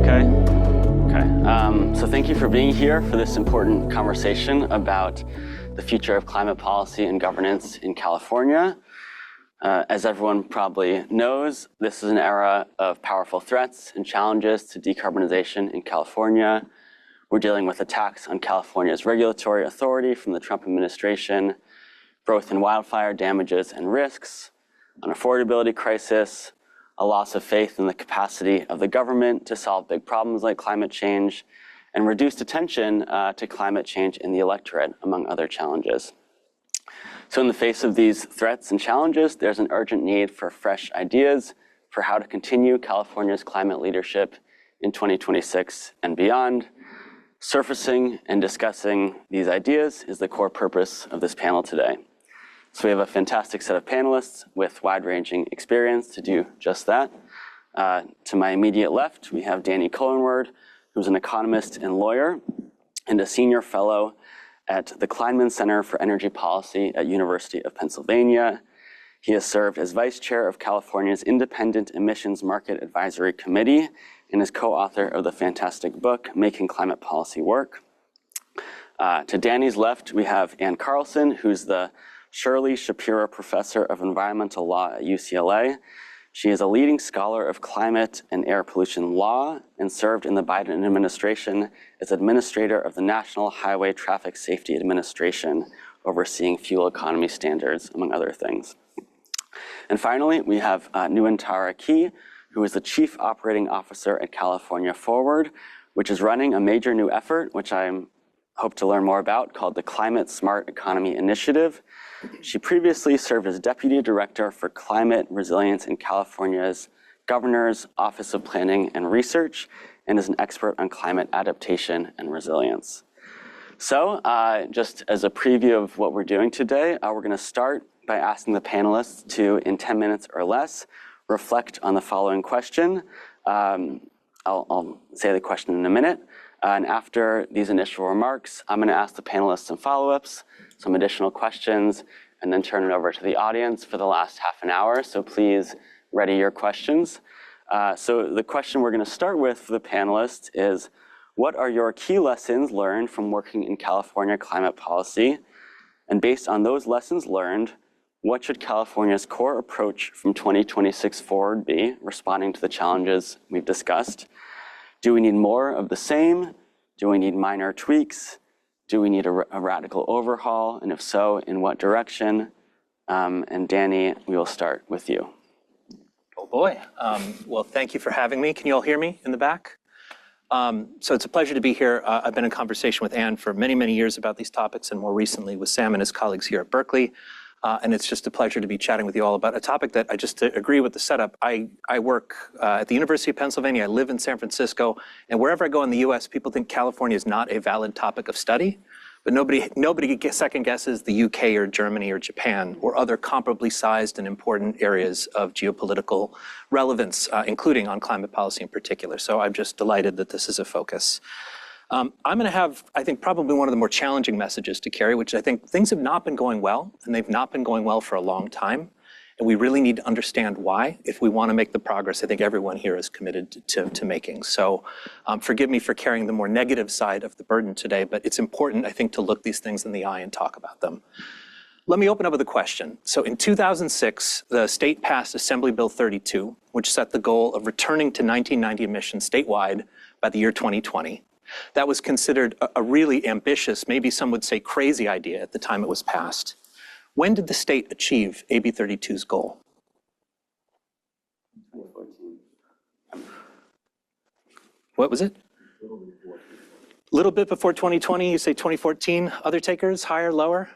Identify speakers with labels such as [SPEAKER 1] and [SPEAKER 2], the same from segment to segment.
[SPEAKER 1] okay? Okay. So thank you for being here for this important conversation about the future of climate policy and governance in California. As everyone probably knows, this is an era of powerful threats and challenges to decarbonization in California. We're dealing with attacks on California's regulatory authority from the Trump administration, growth in wildfire damages and risks, an affordability crisis, a loss of faith in the capacity of the government to solve big problems like climate change, and reduced attention to climate change in the electorate, among other challenges. So in the face of these threats and challenges, there's an urgent need for fresh ideas for how to continue California's climate leadership in 2026 and beyond. Surfacing and discussing these ideas is the core purpose of this panel today. So we have a fantastic set of panelists with wide-ranging experience to do just that. To my immediate left, we have Danny Cullenward, who's an economist and lawyer and a senior fellow at the Kleinman Center for Energy Policy at University of Pennsylvania. He has served as vice chair of California's Independent Emissions Market Advisory Committee and is co-author of the fantastic book, Making Climate Policy Work. To Danny's left, we have Ann Carlson, who's the Shirley Shapiro Professor of Environmental Law at UCLA. She is a leading scholar of climate and air pollution law and served in the Biden administration as administrator of the National Highway Traffic Safety Administration, overseeing fuel economy standards, among other things. And finally, we have Nuantara Key, who is the Chief Operating Officer at California Forward, which is running a major new effort, which I hope to learn more about, called the Climate Smart Economy Initiative. She previously served as Deputy Director for Climate Resilience in California's Governor's Office of Planning and Research, and is an expert on climate adaptation and resilience. So just as a preview of what we're doing today, we're gonna start by asking the panelists to, in 10 minutes or less, reflect on the following question. I'll say the question in a minute. And after these initial remarks, I'm gonna ask the panelists some follow-ups, some additional questions, and then turn it over to the audience for the last half an hour. So please ready your questions. So the question we're gonna start with for the panelists is, what are your key lessons learned from working in California climate policy? And based on those lessons learned, what should California's core approach from 2026 forward be, responding to the challenges we've discussed? Do we need more of the same? Do we need minor tweaks? Do we need a radical overhaul? And if so, in what direction? And Danny, we will start with you.
[SPEAKER 2] Oh boy. Well, thank you for having me. Can you all hear me in the back? So it's a pleasure to be here. I've been in conversation with Ann for many, many years about these topics, and more recently with Sam and his colleagues here at Berkeley. And it's just a pleasure to be chatting with you all about a topic that I just agree with the setup. I work at the University of Pennsylvania. I live in San Francisco. And wherever I go in the US, people think California is not a valid topic of study. But nobody second guesses the UK or Germany or Japan or other comparably sized and important areas of geopolitical relevance, including on climate policy in particular. So I'm just delighted that this is a focus. I'm going to have, I think, probably one of the more challenging messages to carry, which I think things have not been going well, and they've not been going well for a long time. And we really need to understand why if we want to make the progress I think everyone here is committed to making. So forgive me for carrying the more negative side of the burden today, but it's important, I think, to look these things in the eye and talk about them. Let me open up with a question. So in 2006, the state passed Assembly Bill 32, which set the goal of returning to 1990 emissions statewide by the year 2020. That was considered a really ambitious, maybe some would say crazy idea at the time it was passed. When did the state achieve AB 32's goal?
[SPEAKER 1] 2014.
[SPEAKER 2] What was it? A little bit before 2020, you say 2014. Other takers, higher, lower?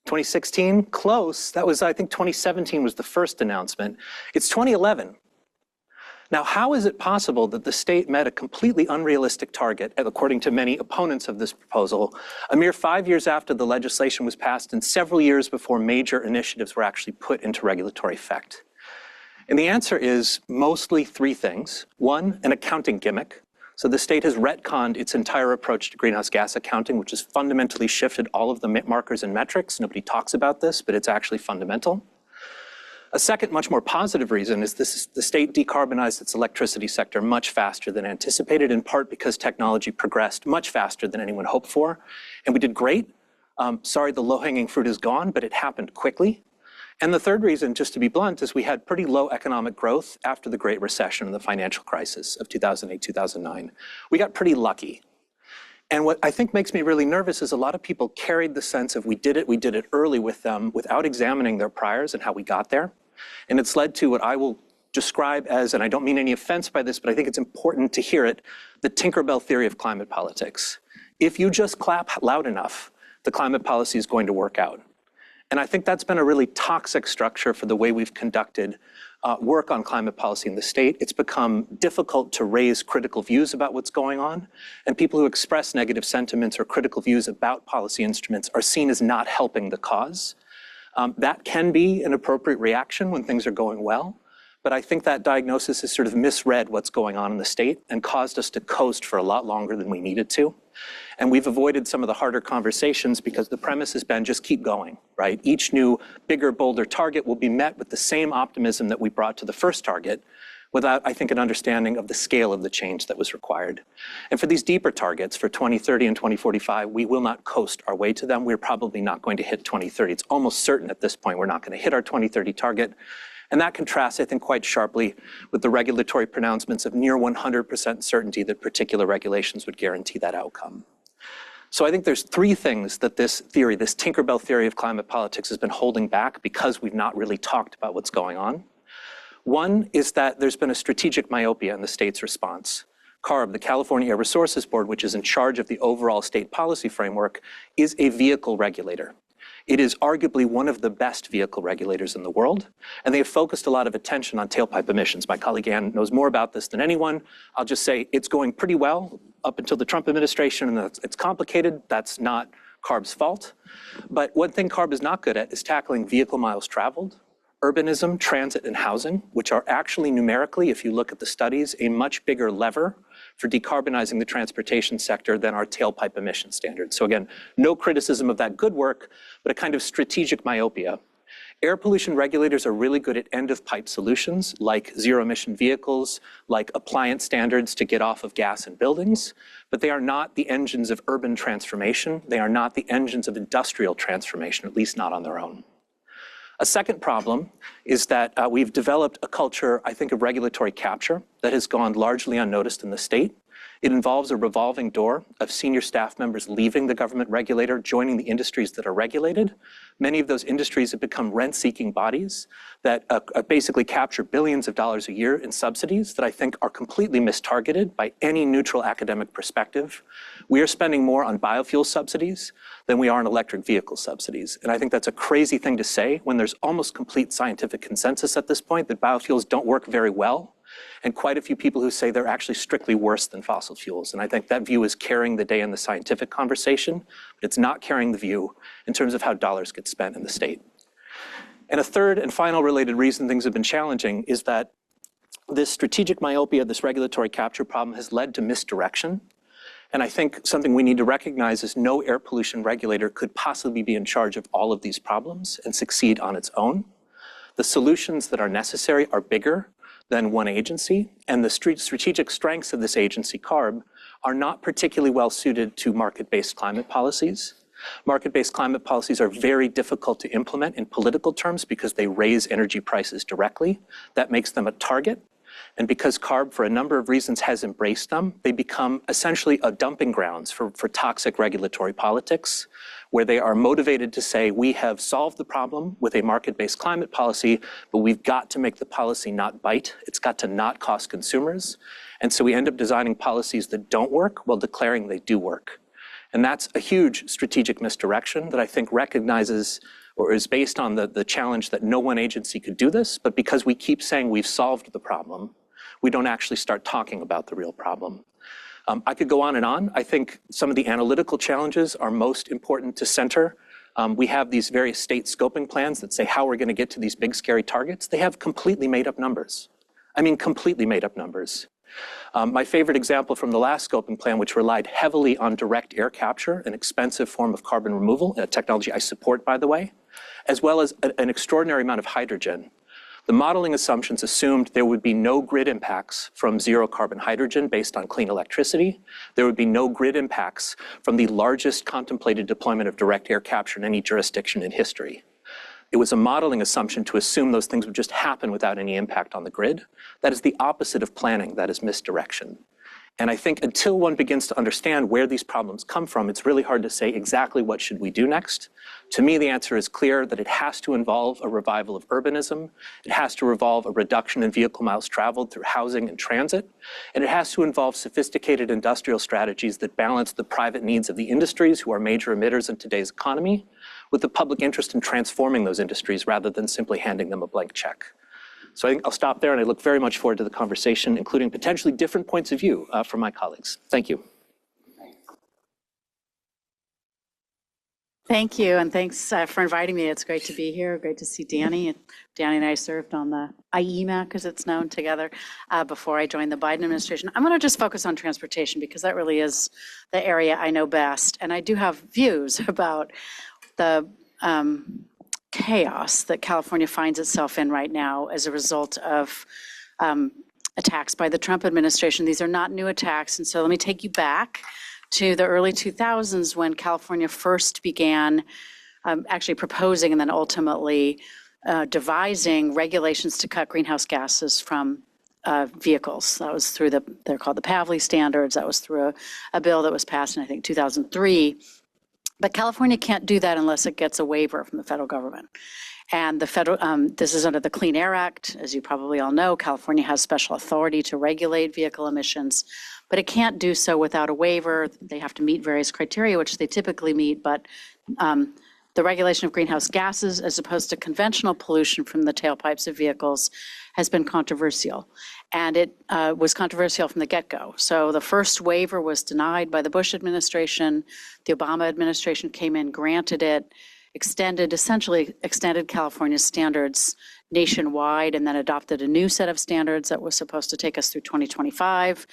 [SPEAKER 2] 2016, close. That was, I think 2017 was the first announcement. It's 2011. Now, how is it possible that the state met a completely unrealistic target, according to many opponents of this proposal, a mere 5 years after the legislation was passed and several years before major initiatives were actually put into regulatory effect? And the answer is mostly three things. One, an accounting gimmick. So the state has retconned its entire approach to greenhouse gas accounting, which has fundamentally shifted all of the markers and metrics. Nobody talks about this, but it's actually fundamental. A second, much more positive reason is the state decarbonized its electricity sector much faster than anticipated, in part because technology progressed much faster than anyone hoped for. And we did great. Sorry, the low-hanging fruit is gone, but it happened quickly. And the third reason, just to be blunt, is we had pretty low economic growth after the Great Recession and the financial crisis of 2008, 2009. We got pretty lucky. And what I think makes me really nervous is a lot of people carried the sense of we did it early with them without examining their priors and how we got there. And it's led to what I will describe as, and I don't mean any offense by this, but I think it's important to hear it, the Tinkerbell theory of climate politics. If you just clap loud enough, the climate policy is going to work out. And I think that's been a really toxic structure for the way we've conducted work on climate policy in the state. It's become difficult to raise critical views about what's going on. And people who express negative sentiments or critical views about policy instruments are seen as not helping the cause. That can be an appropriate reaction when things are going well. But I think that diagnosis has sort of misread what's going on in the state and caused us to coast for a lot longer than we needed to. And we've avoided some of the harder conversations because the premise has been just keep going, right? Each new bigger, bolder target will be met with the same optimism that we brought to the first target without, I think, an understanding of the scale of the change that was required. And for these deeper targets, for 2030 and 2045, we will not coast our way to them. We're probably not going to hit 2030. It's almost certain at this point we're not going to hit our 2030 target. And that contrasts, I think, quite sharply with the regulatory pronouncements of near 100% certainty that particular regulations would guarantee that outcome. So I think there's three things that this theory, this Tinkerbell theory of climate politics, has been holding back because we've not really talked about what's going on. One is that there's been a strategic myopia in the state's response. CARB, the California Air Resources Board, which is in charge of the overall state policy framework, is a vehicle regulator. It is arguably one of the best vehicle regulators in the world, and they have focused a lot of attention on tailpipe emissions. My colleague Ann knows more about this than anyone. I'll just say it's going pretty well up until the Trump administration, and it's complicated. That's not CARB's fault. But one thing CARB is not good at is tackling vehicle miles traveled, urbanism, transit, and housing, which are actually numerically, if you look at the studies, a much bigger lever for decarbonizing the transportation sector than our tailpipe emission standards. So again, no criticism of that good work, but a kind of strategic myopia. Air pollution regulators are really good at end-of-pipe solutions, like zero-emission vehicles, like appliance standards to get off of gas in buildings, but they are not the engines of urban transformation. They are not the engines of industrial transformation, at least not on their own. A second problem is that we've developed a culture, I think, of regulatory capture that has gone largely unnoticed in the state. It involves a revolving door of senior staff members leaving the government regulator, joining the industries that are regulated. Many of those industries have become rent-seeking bodies that basically capture billions of dollars a year in subsidies that I think are completely mistargeted by any neutral academic perspective. We are spending more on biofuel subsidies than we are on electric vehicle subsidies. And I think that's a crazy thing to say when there's almost complete scientific consensus at this point that biofuels don't work very well, and quite a few people who say they're actually strictly worse than fossil fuels. And I think that view is carrying the day in the scientific conversation, but it's not carrying the view in terms of how dollars get spent in the state. And a third and final related reason things have been challenging is that this strategic myopia, this regulatory capture problem, has led to misdirection. And I think something we need to recognize is no air pollution regulator could possibly be in charge of all of these problems and succeed on its own. The solutions that are necessary are bigger than one agency, and the strategic strengths of this agency, CARB, are not particularly well suited to market-based climate policies. Market-based climate policies are very difficult to implement in political terms because they raise energy prices directly. That makes them a target. And because CARB, for a number of reasons, has embraced them, they become essentially a dumping grounds for toxic regulatory politics, where they are motivated to say, we have solved the problem with a market-based climate policy, but we've got to make the policy not bite. It's got to not cost consumers. And so we end up designing policies that don't work while declaring they do work. And that's a huge strategic misdirection that I think recognizes or is based on the challenge that no one agency could do this, but because we keep saying we've solved the problem, we don't actually start talking about the real problem. I could go on and on. I think some of the analytical challenges are most important to center. We have these various state scoping plans that say how we're going to get to these big, scary targets. They have completely made up numbers. I mean, completely made up numbers. My favorite example from the last scoping plan, which relied heavily on direct air capture, an expensive form of carbon removal, a technology I support, by the way, as well as an extraordinary amount of hydrogen. The modeling assumptions assumed there would be no grid impacts from zero carbon hydrogen based on clean electricity. There would be no grid impacts from the largest contemplated deployment of direct air capture in any jurisdiction in history. It was a modeling assumption to assume those things would just happen without any impact on the grid. That is the opposite of planning. That is misdirection. And I think until one begins to understand where these problems come from, it's really hard to say exactly what should we do next. To me, the answer is clear that it has to involve a revival of urbanism. It has to involve a reduction in vehicle miles traveled through housing and transit. And it has to involve sophisticated industrial strategies that balance the private needs of the industries, who are major emitters in today's economy, with the public interest in transforming those industries rather than simply handing them a blank check. So I think I'll stop there, and I look very much forward to the conversation, including potentially different points of view from my colleagues. Thank you.
[SPEAKER 3] Thank you, and thanks for inviting me. It's great to be here. Great to see Danny. Danny and I served on the IEMAC, as it's known, together before I joined the Biden administration. I'm going to just focus on transportation because that really is the area I know best, and I do have views about the chaos that California finds itself in right now as a result of attacks by the Trump administration. These are not new attacks, and so let me take you back to the early 2000s when California first began actually proposing and then ultimately devising regulations to cut greenhouse gases from vehicles. That was through they're called the PAVLI standards. That was through a bill that was passed in, I think, 2003. But California can't do that unless it gets a waiver from the federal government. And the federal, this is under the Clean Air Act. As you probably all know, California has special authority to regulate vehicle emissions, but it can't do so without a waiver. They have to meet various criteria, which they typically meet, but the regulation of greenhouse gases, as opposed to conventional pollution from the tailpipes of vehicles, has been controversial. And it was controversial from the get-go. So the first waiver was denied by the Bush administration. The Obama administration came in, granted it, essentially extended California's standards nationwide, and then adopted a new set of standards that was supposed to take us through 2025.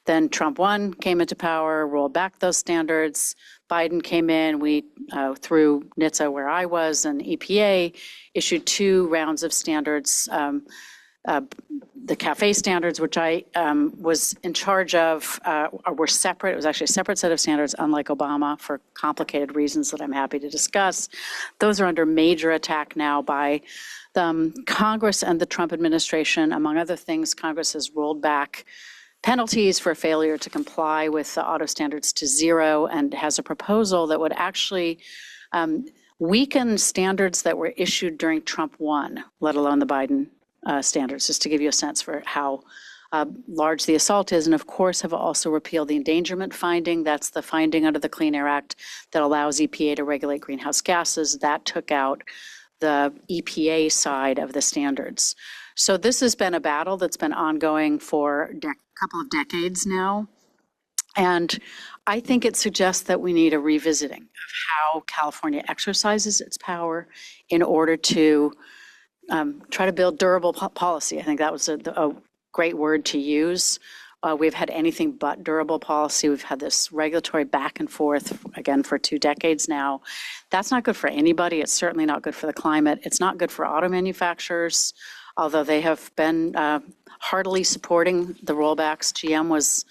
[SPEAKER 3] Then Trump 1 came into power, rolled back those standards. Biden came in, we, through NHTSA, where I was, and EPA, issued 2 rounds of standards, the CAFE standards, which I was in charge of, were separate. It was actually a separate set of standards, unlike Obama, for complicated reasons that I'm happy to discuss. Those are under major attack now by Congress and the Trump administration. Among other things, Congress has rolled back penalties for failure to comply with the auto standards to 0, and has a proposal that would actually weaken standards that were issued during Trump 1, let alone the Biden standards, just to give you a sense for how large the assault is. And of course, have also repealed the endangerment finding. That's the finding under the Clean Air Act that allows EPA to regulate greenhouse gases. That took out the EPA side of the standards. So this has been a battle that's been ongoing for a couple of decades now. And I think it suggests that we need a revisiting of how California exercises its power in order to try to build durable policy. I think that was a great word to use. We've had anything but durable policy. We've had this regulatory back and forth, again, for 2 decades now. That's not good for anybody. It's certainly not good for the climate. It's not good for auto manufacturers, although they have been heartily supporting the rollbacks. GM was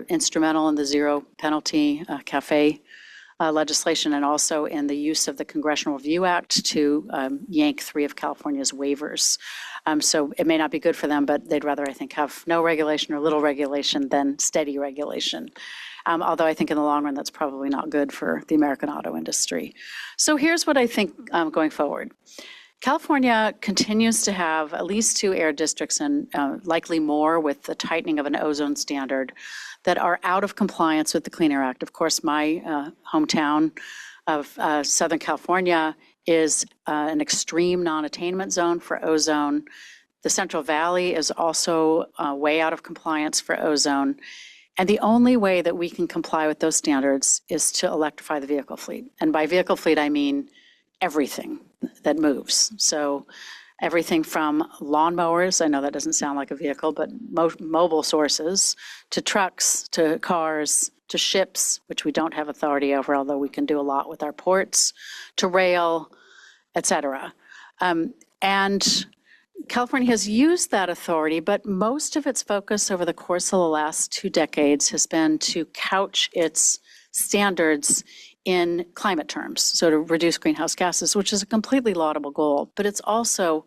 [SPEAKER 3] instrumental in the zero penalty CAFE legislation, and also in the use of the Congressional Review Act to yank 3 of California's waivers. So it may not be good for them, but they'd rather, I think, have no regulation or little regulation than steady regulation. Although I think in the long run, that's probably not good for the American auto industry. So here's what I think going forward. California continues to have at least 2 air districts, and likely more with the tightening of an ozone standard, that are out of compliance with the Clean Air Act. Of course, my hometown of Southern California is an extreme non-attainment zone for ozone. The Central Valley is also way out of compliance for ozone. And the only way that we can comply with those standards is to electrify the vehicle fleet. And by vehicle fleet, I mean everything that moves. So everything from lawnmowers, I know that doesn't sound like a vehicle, but mobile sources, to trucks, to cars, to ships, which we don't have authority over, although we can do a lot with our ports, to rail, et cetera. And California has used that authority, but most of its focus over the course of the last 2 decades has been to couch its standards in climate terms, so to reduce greenhouse gases, which is a completely laudable goal, but it's also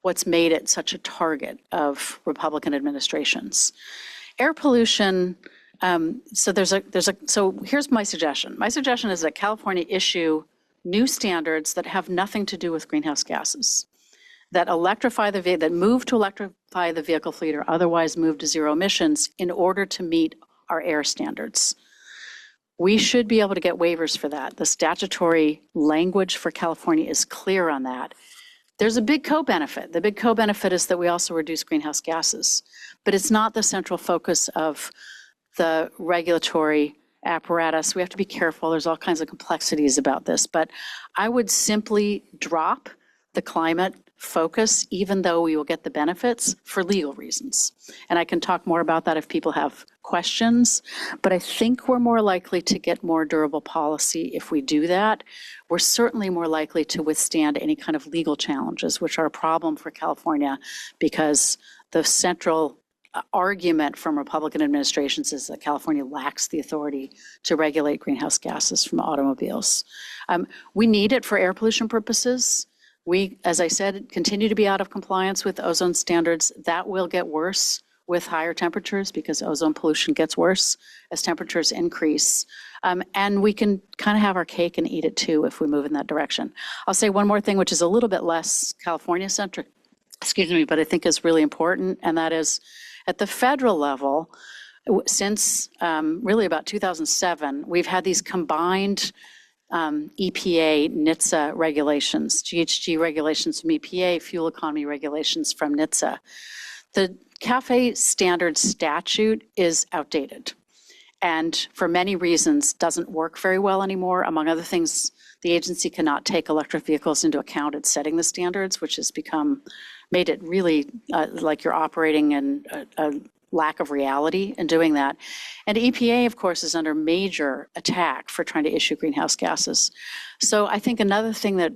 [SPEAKER 3] what's made it such a target of Republican administrations. Air pollution, so here's my suggestion. My suggestion is that California issue new standards that have nothing to do with greenhouse gases, that move to electrify the vehicle fleet or otherwise move to zero emissions in order to meet our air standards. We should be able to get waivers for that. The statutory language for California is clear on that. There's a big co-benefit. The big co-benefit is that we also reduce greenhouse gases, but it's not the central focus of the regulatory apparatus. We have to be careful. There's all kinds of complexities about this, but I would simply drop the climate focus, even though we will get the benefits for legal reasons. And I can talk more about that if people have questions, but I think we're more likely to get more durable policy if we do that. We're certainly more likely to withstand any kind of legal challenges, which are a problem for California because the central argument from Republican administrations is that California lacks the authority to regulate greenhouse gases from automobiles. We need it for air pollution purposes. We, as I said, continue to be out of compliance with ozone standards. That will get worse with higher temperatures because ozone pollution gets worse as temperatures increase. And we can kind of have our cake and eat it too if we move in that direction. I'll say one more thing, which is a little bit less California-centric, but I think is really important, and that is at the federal level, since really about 2007, we've had these combined EPA, NHTSA regulations, GHG regulations from EPA, fuel economy regulations from NHTSA. The CAFE standard statute is outdated and for many reasons doesn't work very well anymore. Among other things, the agency cannot take electric vehicles into account at setting the standards, which has made it really like you're operating in a lack of reality in doing that. And EPA, of course, is under major attack for trying to issue greenhouse gases. So I think another thing that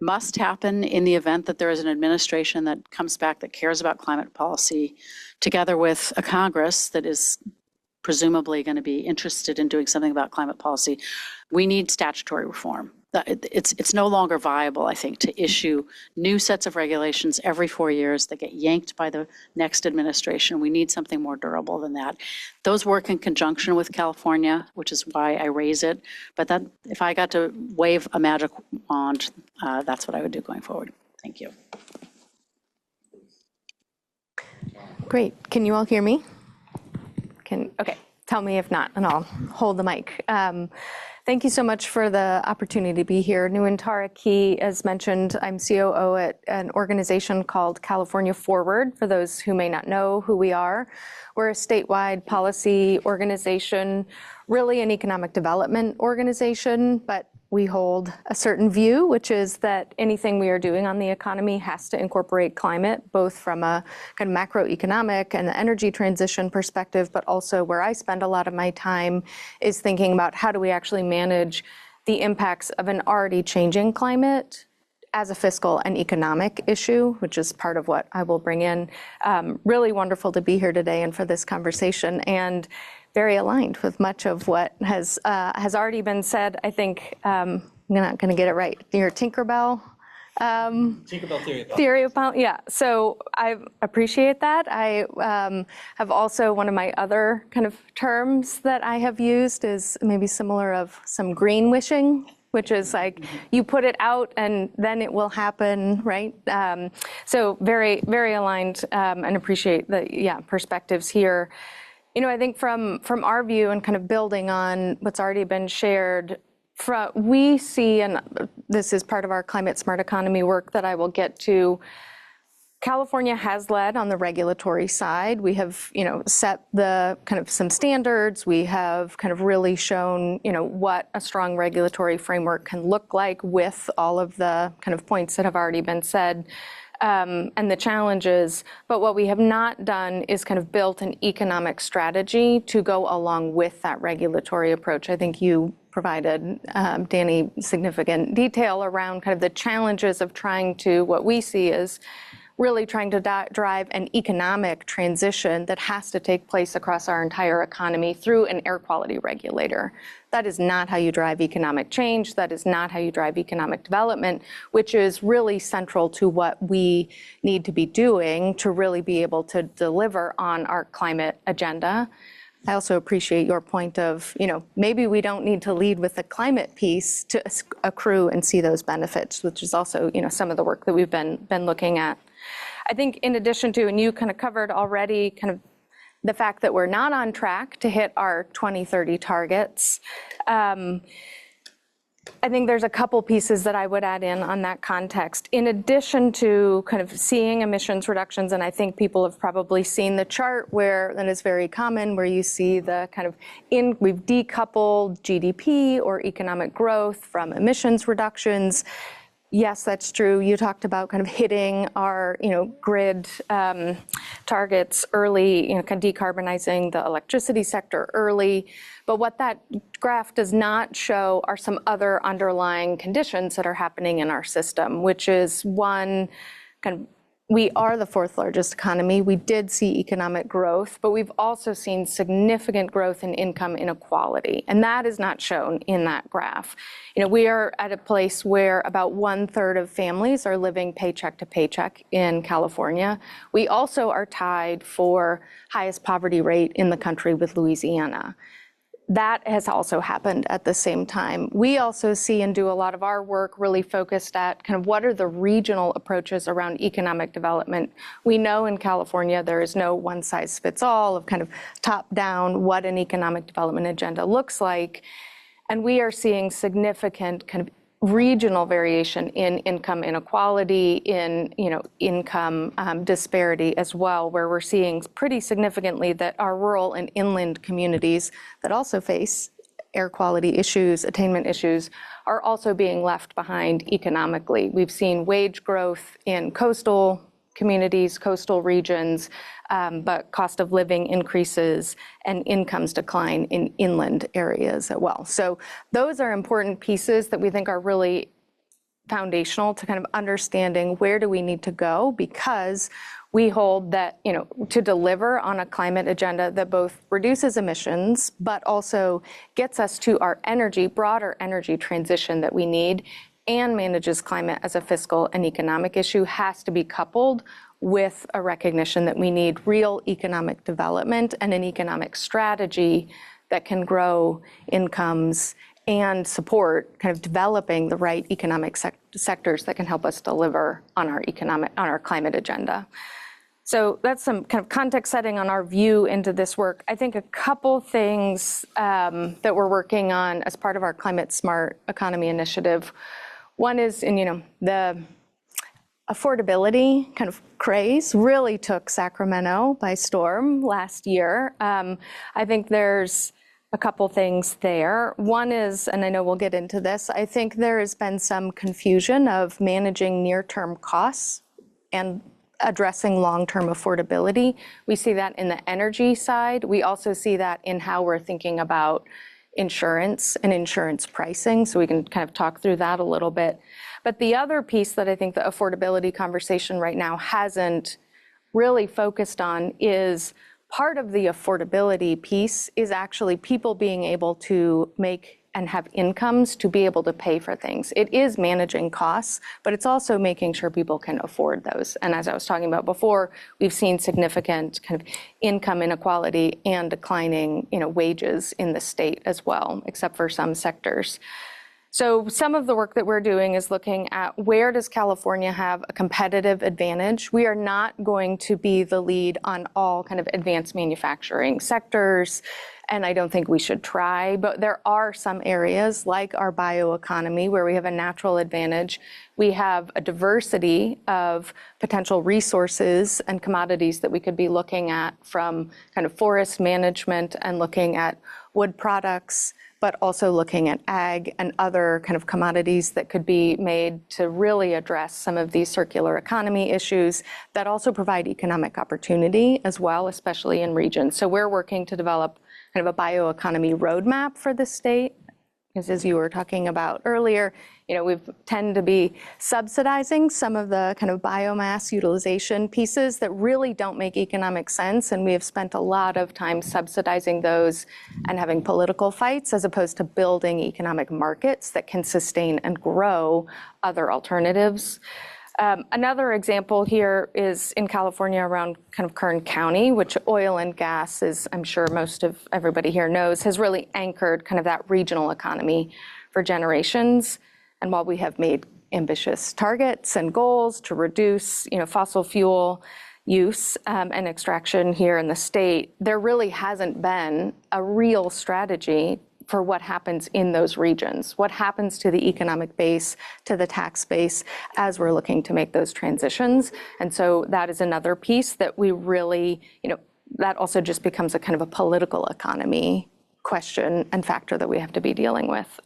[SPEAKER 3] must happen in the event that there is an administration that comes back that cares about climate policy, together with a Congress that is presumably going to be interested in doing something about climate policy, we need statutory reform. It's no longer viable, I think, to issue new sets of regulations every 4 years that get yanked by the next administration. We need something more durable than that. Those work in conjunction with California, which is why I raise it. But that, if I got to wave a magic wand, that's what I would do going forward. Thank you.
[SPEAKER 4] Great. Can you all hear me? Okay. Tell me if not, and I'll hold the mic. Thank you so much for the opportunity to be here. Nuantara Key, as mentioned, I'm COO at an organization called California Forward, for those who may not know who we are. We're a statewide policy organization, really an economic development organization, but we hold a certain view, which is that anything we are doing on the economy has to incorporate climate, both from a kind of macroeconomic and the energy transition perspective, but also where I spend a lot of my time is thinking about how do we actually manage the impacts of an already changing climate as a fiscal and economic issue, which is part of what I will bring in. Really wonderful to be here today and for this conversation, and very aligned with much of what has already been said. I think I'm not going to get it right. Your Tinkerbell theory of yeah. So I appreciate that. I have also, one of my other kind of terms that I have used is maybe similar of some green wishing, which is like you put it out and then it will happen, right? So very, very aligned, and appreciate the perspectives here. You know, I think from our view and kind of building on what's already been shared, we see, and this is part of our climate smart economy work that I will get to, California has led on the regulatory side. We have, set the kind of some standards. We have kind of really shown, what a strong regulatory framework can look like with all of the kind of points that have already been said. And the challenges, but what we have not done is kind of built an economic strategy to go along with that regulatory approach. I think you provided, Danny, significant detail around kind of the challenges of trying to, what we see is really trying to drive an economic transition that has to take place across our entire economy through an air quality regulator. That is not how you drive economic change. That is not how you drive economic development, which is really central to what we need to be doing to really be able to deliver on our climate agenda. I also appreciate your point of, maybe we don't need to lead with the climate piece to accrue and see those benefits, which is also, some of the work that we've been looking at. I think in addition to, and you kind of covered already kind of the fact that we're not on track to hit our 2030 targets. I think there's a couple pieces that I would add in on that context. In addition to kind of seeing emissions reductions, and I think people have probably seen the chart where that is very common, where you see the kind of we've decoupled GDP or economic growth from emissions reductions. Yes, that's true. You talked about kind of hitting our, grid targets early, kind of decarbonizing the electricity sector early. But what that graph does not show are some other underlying conditions that are happening in our system, which is one, kind of, we are the fourth largest economy. We did see economic growth, but we've also seen significant growth in income inequality, and that is not shown in that graph. We are at a place where about 1/3 of families are living paycheck to paycheck in California. We also are tied for highest poverty rate in the country with Louisiana. That has also happened at the same time. We also see and do a lot of our work really focused at kind of what are the regional approaches around economic development. We know in California there is no one size fits all of kind of top down what an economic development agenda looks like. And we are seeing significant kind of regional variation in income inequality, in income disparity as well, where we're seeing pretty significantly that our rural and inland communities that also face air quality issues, attainment issues, are also being left behind economically. We've seen wage growth in coastal communities, coastal regions, but cost of living increases and incomes decline in inland areas as well. So those are important pieces that we think are really foundational to kind of understanding where do we need to go, because we hold that, to deliver on a climate agenda that both reduces emissions, but also gets us to our broader energy transition that we need, and manages climate as a fiscal and economic issue, has to be coupled with a recognition that we need real economic development and an economic strategy that can grow incomes and support kind of developing the right economic sectors that can help us deliver on our climate agenda. So that's some kind of context setting on our view into this work. I think a couple things that we're working on as part of our Climate Smart Economy Initiative. One is, the affordability kind of craze really took Sacramento by storm last year. I think there's a couple things there. One is, and I know we'll get into this, I think there has been some confusion of managing near-term costs and addressing long-term affordability. We see that in the energy side. We also see that in how we're thinking about insurance and insurance pricing, so we can kind of talk through that a little bit. But the other piece that I think the affordability conversation right now hasn't really focused on is part of the affordability piece is actually people being able to make and have incomes to be able to pay for things. It is managing costs, but it's also making sure people can afford those. And as I was talking about before, we've seen significant kind of income inequality and declining, wages in the state as well, except for some sectors. So some of the work that we're doing is looking at where does California have a competitive advantage. We are not going to be the lead on all kind of advanced manufacturing sectors, and I don't think we should try, but there are some areas like our bioeconomy where we have a natural advantage. We have a diversity of potential resources and commodities that we could be looking at, from kind of forest management and looking at wood products, but also looking at ag and other kind of commodities that could be made to really address some of these circular economy issues that also provide economic opportunity as well, especially in regions. So we're working to develop kind of a bioeconomy roadmap for the state, because as you were talking about earlier, we tend to be subsidizing some of the kind of biomass utilization pieces that really don't make economic sense. And we have spent a lot of time subsidizing those and having political fights as opposed to building economic markets that can sustain and grow other alternatives. Another example here is in California around kind of Kern County, which oil and gas, is, I'm sure most of everybody here knows, has really anchored kind of that regional economy for generations. And while we have made ambitious targets and goals to reduce, fossil fuel use and extraction here in the state, there really hasn't been a real strategy for what happens in those regions, what happens to the economic base, to the tax base, as we're looking to make those transitions. And so that is another piece that we really, that also just becomes a kind of a political economy question and factor that we have to be dealing with.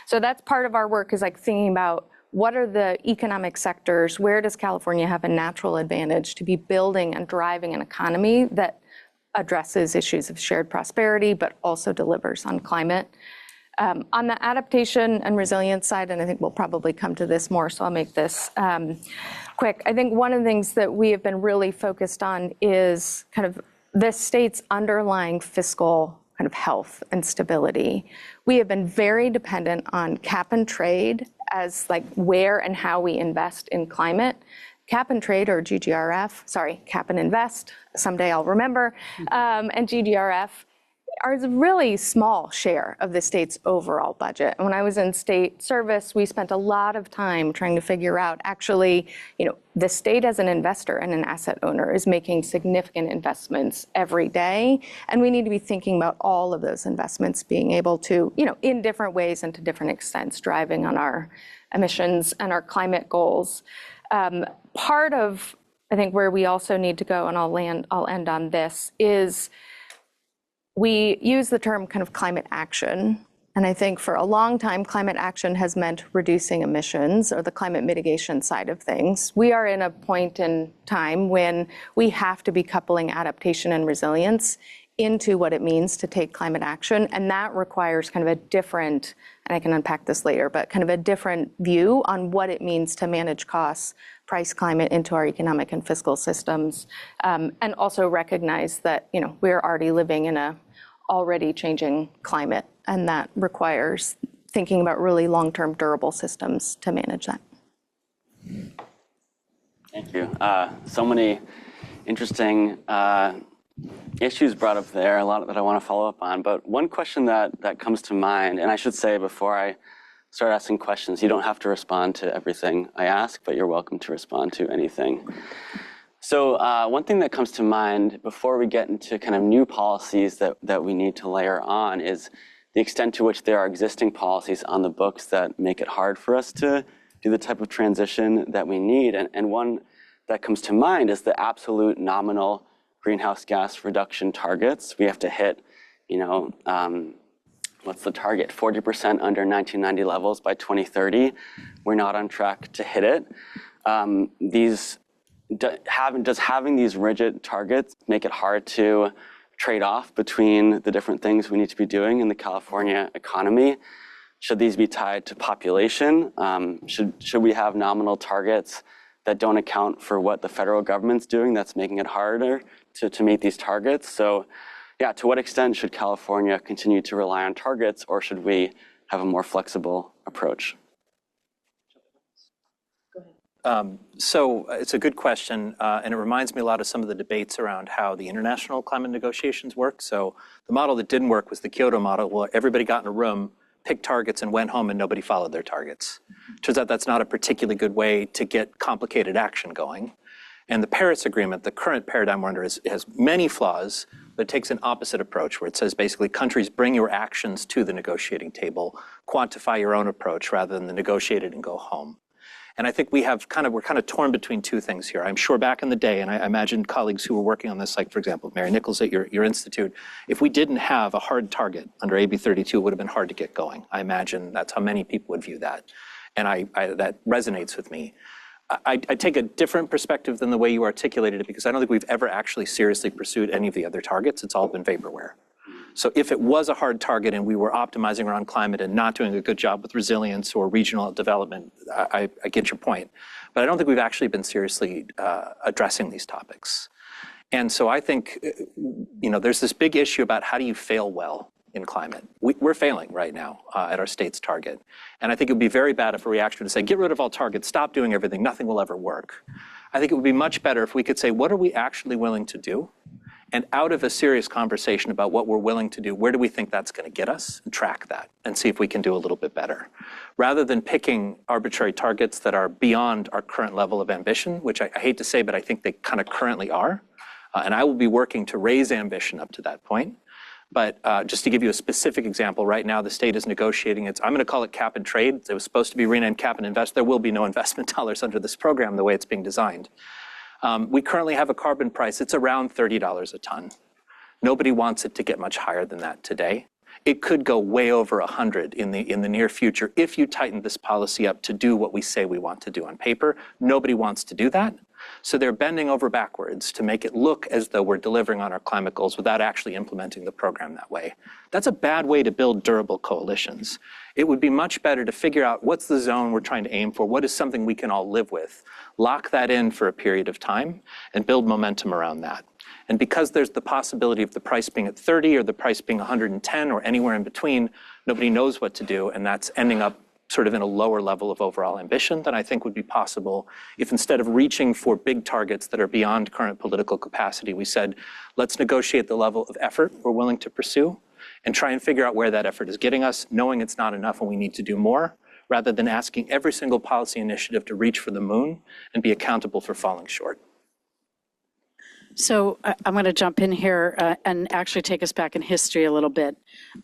[SPEAKER 4] So that's part of our work, is like thinking about what are the economic sectors, where does California have a natural advantage to be building and driving an economy that addresses issues of shared prosperity, but also delivers on climate. On the adaptation and resilience side, and I think we'll probably come to this more, so I'll make this quick. I think one of the things that we have been really focused on is kind of this state's underlying fiscal kind of health and stability. We have been very dependent on cap and trade as like where and how we invest in climate. Cap and trade, or GGRF, cap and invest, someday I'll remember, and GGRF are a really small share of the state's overall budget. When I was in state service, we spent a lot of time trying to figure out, actually, the state as an investor and an asset owner is making significant investments every day, and we need to be thinking about all of those investments being able to, in different ways and to different extents, driving on our emissions and our climate goals. Part of, I think, where we also need to go, and I'll end on this, is we use the term kind of climate action. And I think for a long time, climate action has meant reducing emissions or the climate mitigation side of things. We are in a point in time when we have to be coupling adaptation and resilience into what it means to take climate action. And that requires kind of a different, and I can unpack this later, but kind of a different view on what it means to manage costs, price climate into our economic and fiscal systems, and also recognize that, we're already living in a already changing climate, and that requires thinking about really long-term durable systems to manage that.
[SPEAKER 1] Thank you. So many interesting issues brought up there, a lot that I want to follow up on. But one question that comes to mind, and I should say before I start asking questions, you don't have to respond to everything I ask, but you're welcome to respond to anything. So one thing that comes to mind before we get into kind of new policies that we need to layer on is the extent to which there are existing policies on the books that make it hard for us to do the type of transition that we need. And one that comes to mind is the absolute nominal greenhouse gas reduction targets. We have to hit, what's the target? 40% under 1990 levels by 2030. We're not on track to hit it. Does having these rigid targets make it hard to trade off between the different things we need to be doing in the California economy? Should these be tied to population? Should we have nominal targets that don't account for what the federal government's doing that's making it harder to meet these targets? So yeah, to what extent should California continue to rely on targets, or should we have a more flexible approach?
[SPEAKER 2] So it's a good question, and it reminds me a lot of some of the debates around how the international climate negotiations work. So the model that didn't work was the Kyoto model, where everybody got in a room, picked targets, and went home, and nobody followed their targets. Turns out that's not a particularly good way to get complicated action going. And the Paris Agreement, the current paradigm we're under, has many flaws, but it takes an opposite approach, where it says basically countries bring your actions to the negotiating table, quantify your own approach rather than the negotiate it and go home. And I think we're kind of torn between two things here. I'm sure back in the day, and I imagine colleagues who were working on this, like for example, Mary Nichols at your institute, if we didn't have a hard target under AB 32, it would have been hard to get going. I imagine that's how many people would view that. And that resonates with me. I take a different perspective than the way you articulated it, because I don't think we've ever actually seriously pursued any of the other targets. It's all been vaporware. So if it was a hard target and we were optimizing around climate and not doing a good job with resilience or regional development, I get your point. But I don't think we've actually been seriously addressing these topics. And so I think, there's this big issue about how do you fail well in climate. We're failing right now at our state's target. And I think it would be very bad if a reaction to say, get rid of all targets, stop doing everything, nothing will ever work. I think it would be much better if we could say, what are we actually willing to do? And out of a serious conversation about what we're willing to do, where do we think that's going to get us, and track that and see if we can do a little bit better. Rather than picking arbitrary targets that are beyond our current level of ambition, which I hate to say, but I think they kind of currently are. And I will be working to raise ambition up to that point. But just to give you a specific example, right now the state is negotiating I'm going to call it cap and trade. It was supposed to be renamed cap and invest. There will be no investment dollars under this program the way it's being designed. We currently have a carbon price. It's around $30 a ton. Nobody wants it to get much higher than that today. It could go way over 100 in the near future if you tighten this policy up to do what we say we want to do on paper. Nobody wants to do that. So they're bending over backwards to make it look as though we're delivering on our climate goals without actually implementing the program that way. That's a bad way to build durable coalitions. It would be much better to figure out what's the zone we're trying to aim for, what is something we can all live with, lock that in for a period of time, and build momentum around that. And because there's the possibility of the price being at 30 or the price being 110 or anywhere in between, nobody knows what to do, and that's ending up sort of in a lower level of overall ambition than I think would be possible if instead of reaching for big targets that are beyond current political capacity, we said, let's negotiate the level of effort we're willing to pursue and try and figure out where that effort is getting us, knowing it's not enough and we need to do more, rather than asking every single policy initiative to reach for the moon and be accountable for falling short.
[SPEAKER 3] So I'm going to jump in here and actually take us back in history a little bit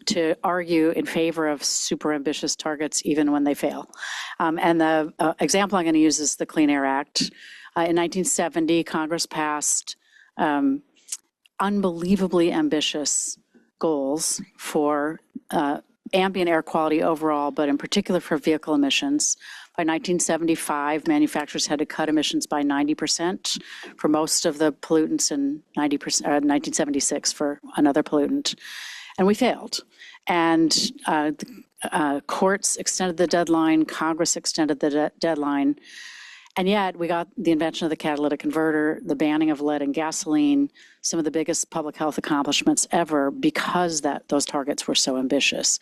[SPEAKER 3] to argue in favor of super ambitious targets even when they fail. And the example I'm going to use is the Clean Air Act. In 1970, Congress passed unbelievably ambitious goals for ambient air quality overall, but in particular for vehicle emissions. By 1975, manufacturers had to cut emissions by 90% for most of the pollutants and 1976 for another pollutant. And we failed. And courts extended the deadline, Congress extended the deadline. And yet we got the invention of the catalytic converter, the banning of lead in gasoline, some of the biggest public health accomplishments ever because those targets were so ambitious.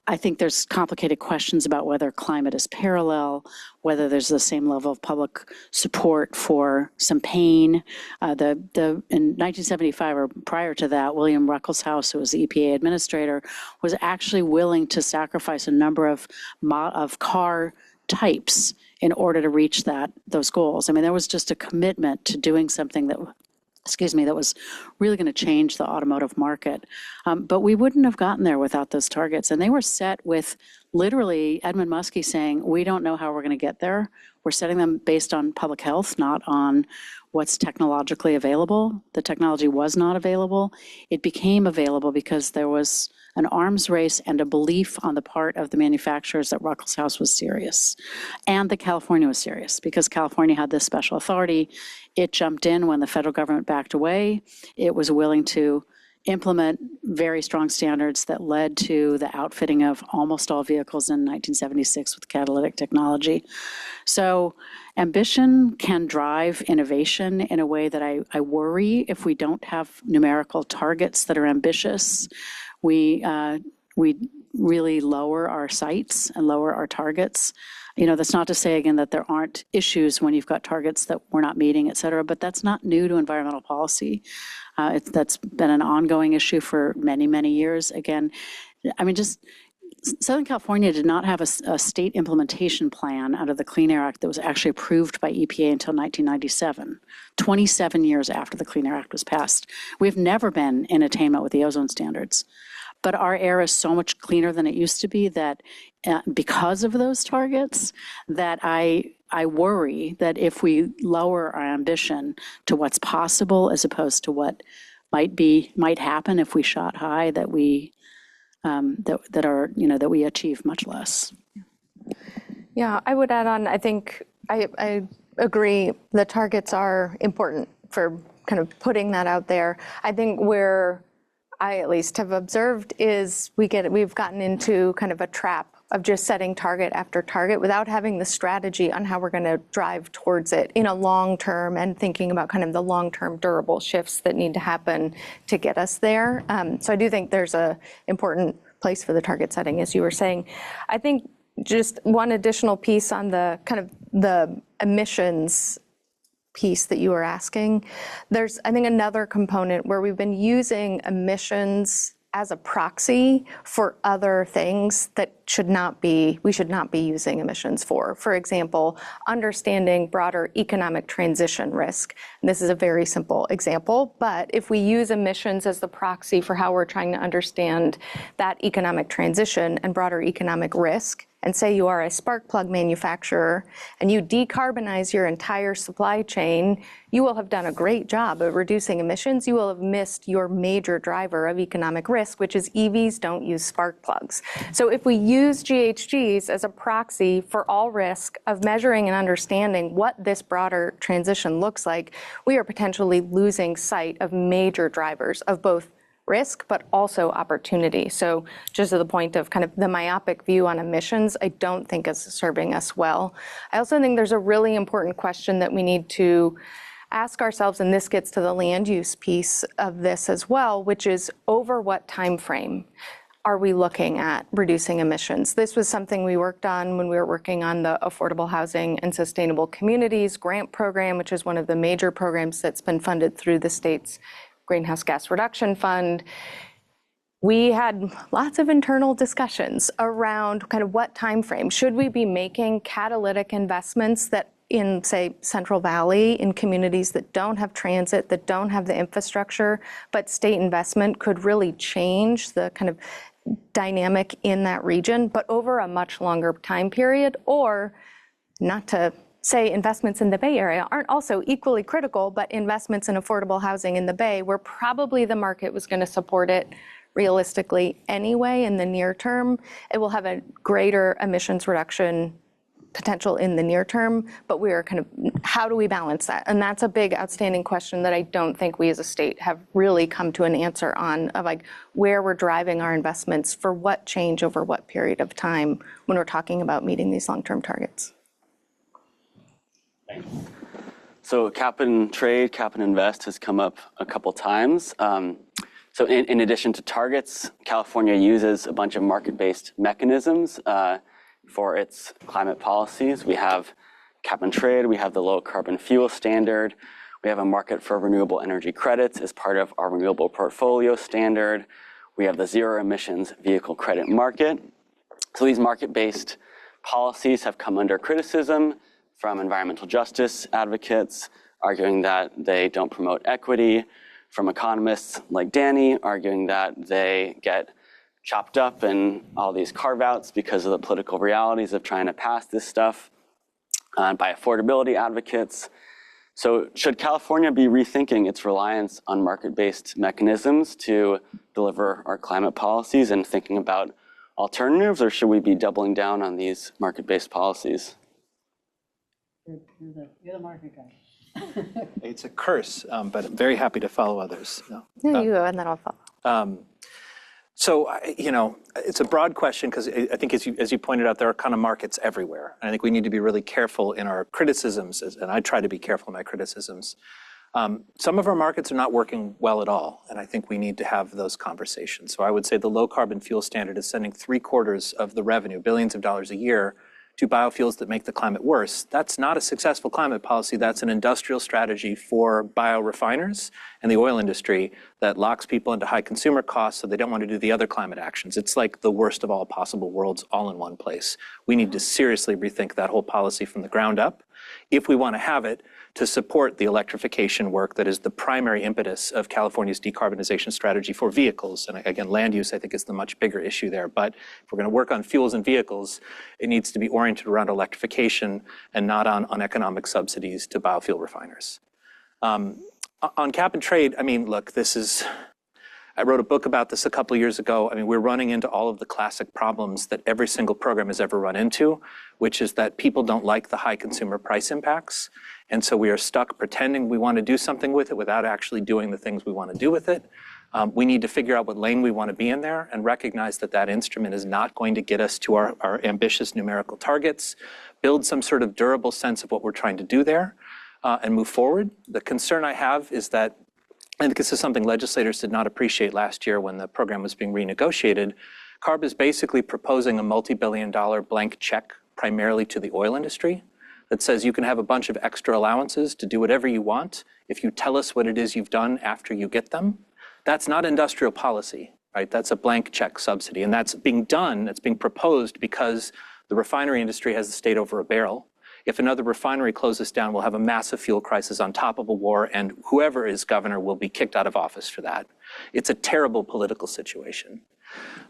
[SPEAKER 3] I think there's complicated questions about whether climate is parallel, whether there's the same level of public support for some pain. In 1975 or prior to that, William Ruckelshaus, who was the EPA administrator, was actually willing to sacrifice a number of car types in order to reach those goals. I mean, there was just a commitment to doing something that was really going to change the automotive market. But we wouldn't have gotten there without those targets. And they were set with literally Edmund Muskie saying, we don't know how we're going to get there. We're setting them based on public health, not on what's technologically available. The technology was not available. It became available because there was an arms race and a belief on the part of the manufacturers that Ruckelshaus was serious. And that California was serious because California had this special authority. It jumped in when the federal government backed away. It was willing to implement very strong standards that led to the outfitting of almost all vehicles in 1976 with catalytic technology. So ambition can drive innovation in a way that I worry if we don't have numerical targets that are ambitious. We really lower our sights and lower our targets. That's not to say, again, that there aren't issues when you've got targets that we're not meeting, et cetera, but that's not new to environmental policy. That's been an ongoing issue for many, many years. Again, just Southern California did not have a state implementation plan out of the Clean Air Act that was actually approved by EPA until 1997, 27 years after the Clean Air Act was passed. We've never been in attainment with the ozone standards. But our air is so much cleaner than it used to be that because of those targets, that I worry that if we lower our ambition to what's possible as opposed to what might happen if we shot high, that we achieve much less.
[SPEAKER 4] Yeah, I would add on, I think I agree the targets are important for kind of putting that out there. I think where I at least have observed is we've gotten into kind of a trap of just setting target after target without having the strategy on how we're going to drive towards it in a long term and thinking about kind of the long-term durable shifts that need to happen to get us there. So I do think there's a important place for the target setting, as you were saying. I think just one additional piece on the kind of the emissions piece that you were asking. There's, I think, another component where we've been using emissions as a proxy for other things that we should not be using emissions for. For example, understanding broader economic transition risk. And this is a very simple example, but if we use emissions as the proxy for how we're trying to understand that economic transition and broader economic risk, and say you are a spark plug manufacturer and you decarbonize your entire supply chain, you will have done a great job of reducing emissions. You will have missed your major driver of economic risk, which is EVs don't use spark plugs. So if we use GHGs as a proxy for all risk of measuring and understanding what this broader transition looks like, we are potentially losing sight of major drivers of both risk, but also opportunity. So just to the point of kind of the myopic view on emissions, I don't think is serving us well. I also think there's a really important question that we need to ask ourselves, and this gets to the land use piece of this as well, which is over what time frame are we looking at reducing emissions? This was something we worked on when we were working on the Affordable Housing and Sustainable Communities grant program, which is one of the major programs that's been funded through the state's Greenhouse Gas Reduction Fund. We had lots of internal discussions around kind of what time frame. Should we be making catalytic investments that in, say, Central Valley, in communities that don't have transit, that don't have the infrastructure, but state investment could really change the kind of dynamic in that region, but over a much longer time period? Or, not to say investments in the Bay Area aren't also equally critical, but investments in affordable housing in the Bay, where probably the market was going to support it realistically anyway in the near term, it will have a greater emissions reduction potential in the near term, but we are kind of, how do we balance that? And that's a big outstanding question that I don't think we as a state have really come to an answer on, of like where we're driving our investments for what change over what period of time when we're talking about meeting these long-term targets.
[SPEAKER 1] So cap and trade, cap and invest has come up a couple times. So in addition to targets, California uses a bunch of market-based mechanisms for its climate policies. We have cap and trade, we have the low carbon fuel standard, we have a market for renewable energy credits as part of our renewable portfolio standard, we have the zero emissions vehicle credit market. So these market-based policies have come under criticism from environmental justice advocates, arguing that they don't promote equity, from economists like Danny, arguing that they get chopped up in all these carve-outs because of the political realities of trying to pass this stuff, by affordability advocates. So should California be rethinking its reliance on market-based mechanisms to deliver our climate policies and thinking about alternatives, or should we be doubling down on these market-based policies?
[SPEAKER 5] You're the market guy.
[SPEAKER 2] It's a curse, but I'm very happy to follow others.
[SPEAKER 4] No, you go and then I'll follow.
[SPEAKER 2] So, it's a broad question because I think as you pointed out, there are kind of markets everywhere. And I think we need to be really careful in our criticisms, and I try to be careful in my criticisms. Some of our markets are not working well at all, and I think we need to have those conversations. So I would say the low carbon fuel standard is sending 3/4 of the revenue, billions of dollars a year, to biofuels that make the climate worse. That's not a successful climate policy. That's an industrial strategy for biorefiners and the oil industry that locks people into high consumer costs so they don't want to do the other climate actions. It's like the worst of all possible worlds all in one place. We need to seriously rethink that whole policy from the ground up if we want to have it to support the electrification work that is the primary impetus of California's decarbonization strategy for vehicles. And again, land use, I think, is the much bigger issue there. But if we're going to work on fuels and vehicles, it needs to be oriented around electrification and not on economic subsidies to biofuel refiners. On cap and trade, I mean, look, I wrote a book about this a couple of years ago. I mean, we're running into all of the classic problems that every single program has ever run into, which is that people don't like the high consumer price impacts. And so we are stuck pretending we want to do something with it without actually doing the things we want to do with it. We need to figure out what lane we want to be in there and recognize that that instrument is not going to get us to our ambitious numerical targets, build some sort of durable sense of what we're trying to do there, and move forward. The concern I have is that, and this is something legislators did not appreciate last year when the program was being renegotiated, CARB is basically proposing a multi-billion-dollar blank check primarily to the oil industry that says you can have a bunch of extra allowances to do whatever you want if you tell us what it is you've done after you get them. That's not industrial policy, right? That's a blank check subsidy. And that's being done, that's being proposed because the refinery industry has the state over a barrel. If another refinery closes down, we'll have a massive fuel crisis on top of a war, and whoever is governor will be kicked out of office for that. It's a terrible political situation.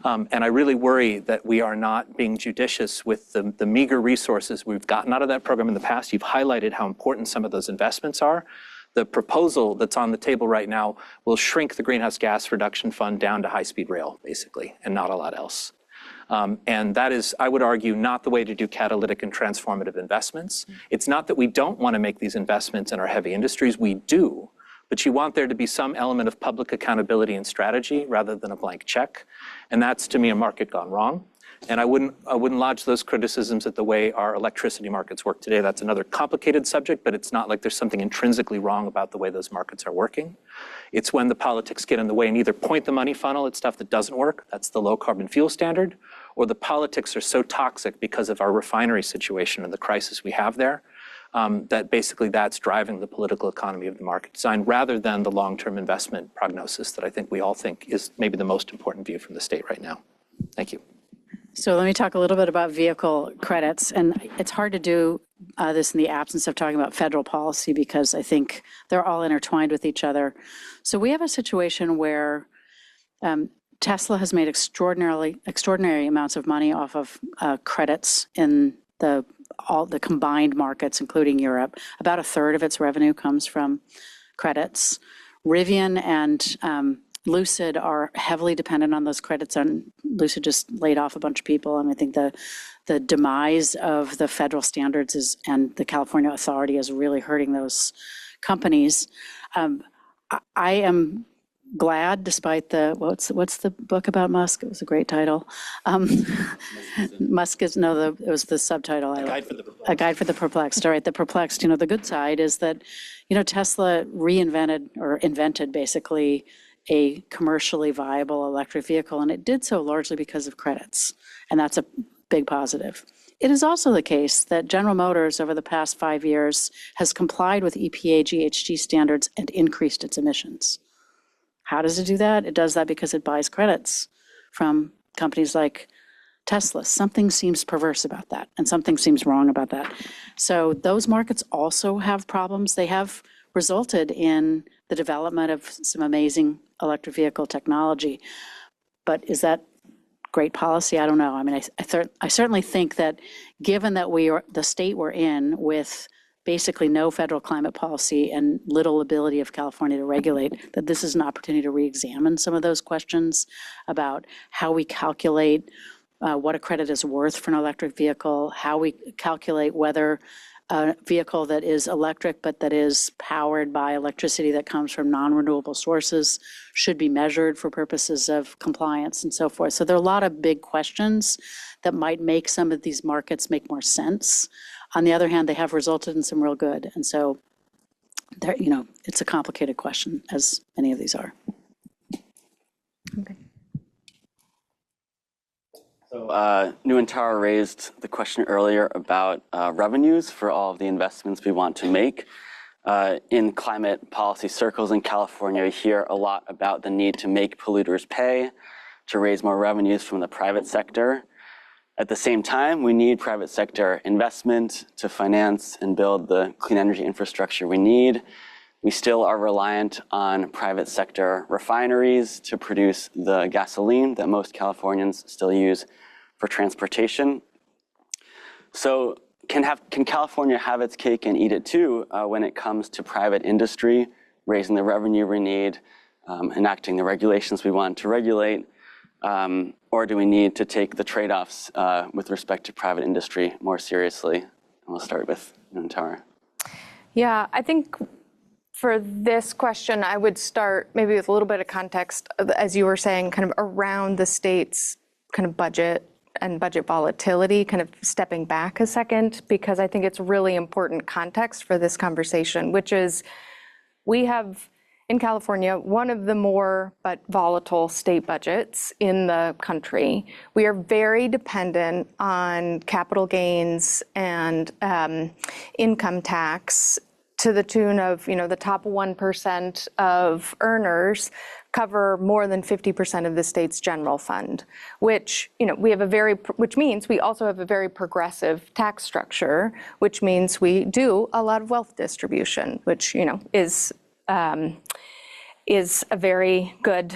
[SPEAKER 2] And I really worry that we are not being judicious with the meager resources we've gotten out of that program in the past. You've highlighted how important some of those investments are. The proposal that's on the table right now will shrink the greenhouse gas reduction fund down to high-speed rail, basically, and not a lot else. And that is, I would argue, not the way to do catalytic and transformative investments. It's not that we don't want to make these investments in our heavy industries. We do. But you want there to be some element of public accountability and strategy rather than a blank check. And that's, to me, a market gone wrong. And I wouldn't lodge those criticisms at the way our electricity markets work today. That's another complicated subject, but it's not like there's something intrinsically wrong about the way those markets are working. It's when the politics get in the way and either point the money funnel at stuff that doesn't work, that's the low carbon fuel standard, or the politics are so toxic because of our refinery situation and the crisis we have there, that basically that's driving the political economy of the market design rather than the long-term investment prognosis that I think we all think is maybe the most important view from the state right now. Thank you.
[SPEAKER 3] So let me talk a little bit about vehicle credits. And it's hard to do this in the absence of talking about federal policy because I think they're all intertwined with each other. So we have a situation where Tesla has made extraordinary amounts of money off of credits in all the combined markets, including Europe. About a third of its revenue comes from credits. Rivian and Lucid are heavily dependent on those credits, and Lucid just laid off a bunch of people. And I think the demise of the federal standards and the California authority is really hurting those companies. I am glad, despite what's the book about Musk? It was a great title. Musk is, it was the subtitle.
[SPEAKER 2] A Guide for the Perplexed.
[SPEAKER 3] A Guide for the Perplexed. All right, the Perplexed. The good side is that, Tesla invented basically a commercially viable electric vehicle, and it did so largely because of credits, and that's a big positive. It is also the case that General Motors over the past 5 years has complied with EPA GHG standards and increased its emissions. How does it do that? It does that because it buys credits from companies like Tesla. Something seems perverse about that, and something seems wrong about that. So those markets also have problems. They have resulted in the development of some amazing electric vehicle technology. But is that great policy? I don't know. I mean, I certainly think that given that the state we're in with basically no federal climate policy and little ability of California to regulate, that this is an opportunity to re-examine some of those questions about how we calculate what a credit is worth for an electric vehicle, how we calculate whether a vehicle that is electric but that is powered by electricity that comes from non-renewable sources should be measured for purposes of compliance and so forth. So there are a lot of big questions that might make some of these markets make more sense. On the other hand, they have resulted in some real good. And so it's a complicated question, as many of these are.
[SPEAKER 4] Okay.
[SPEAKER 1] So Nuantara raised the question earlier about revenues for all of the investments we want to make. In climate policy circles in California, we hear a lot about the need to make polluters pay, to raise more revenues from the private sector. At the same time, we need private sector investment to finance and build the clean energy infrastructure we need. We still are reliant on private sector refineries to produce the gasoline that most Californians still use for transportation. So can California have its cake and eat it too when it comes to private industry, raising the revenue we need, enacting the regulations we want to regulate? Or do we need to take the trade-offs with respect to private industry more seriously? And we'll start with Nuantara.
[SPEAKER 4] Yeah, I think For this question, I would start maybe with a little bit of context, as you were saying, kind of around the state's kind of budget and budget volatility, kind of stepping back a second, because I think it's really important context for this conversation, which is we have in California one of the more but volatile state budgets in the country. We are very dependent on capital gains and income tax to the tune of, the top 1% of earners cover more than 50% of the state's general fund, which, which means we also have a very progressive tax structure, which means we do a lot of wealth distribution, which, is a very good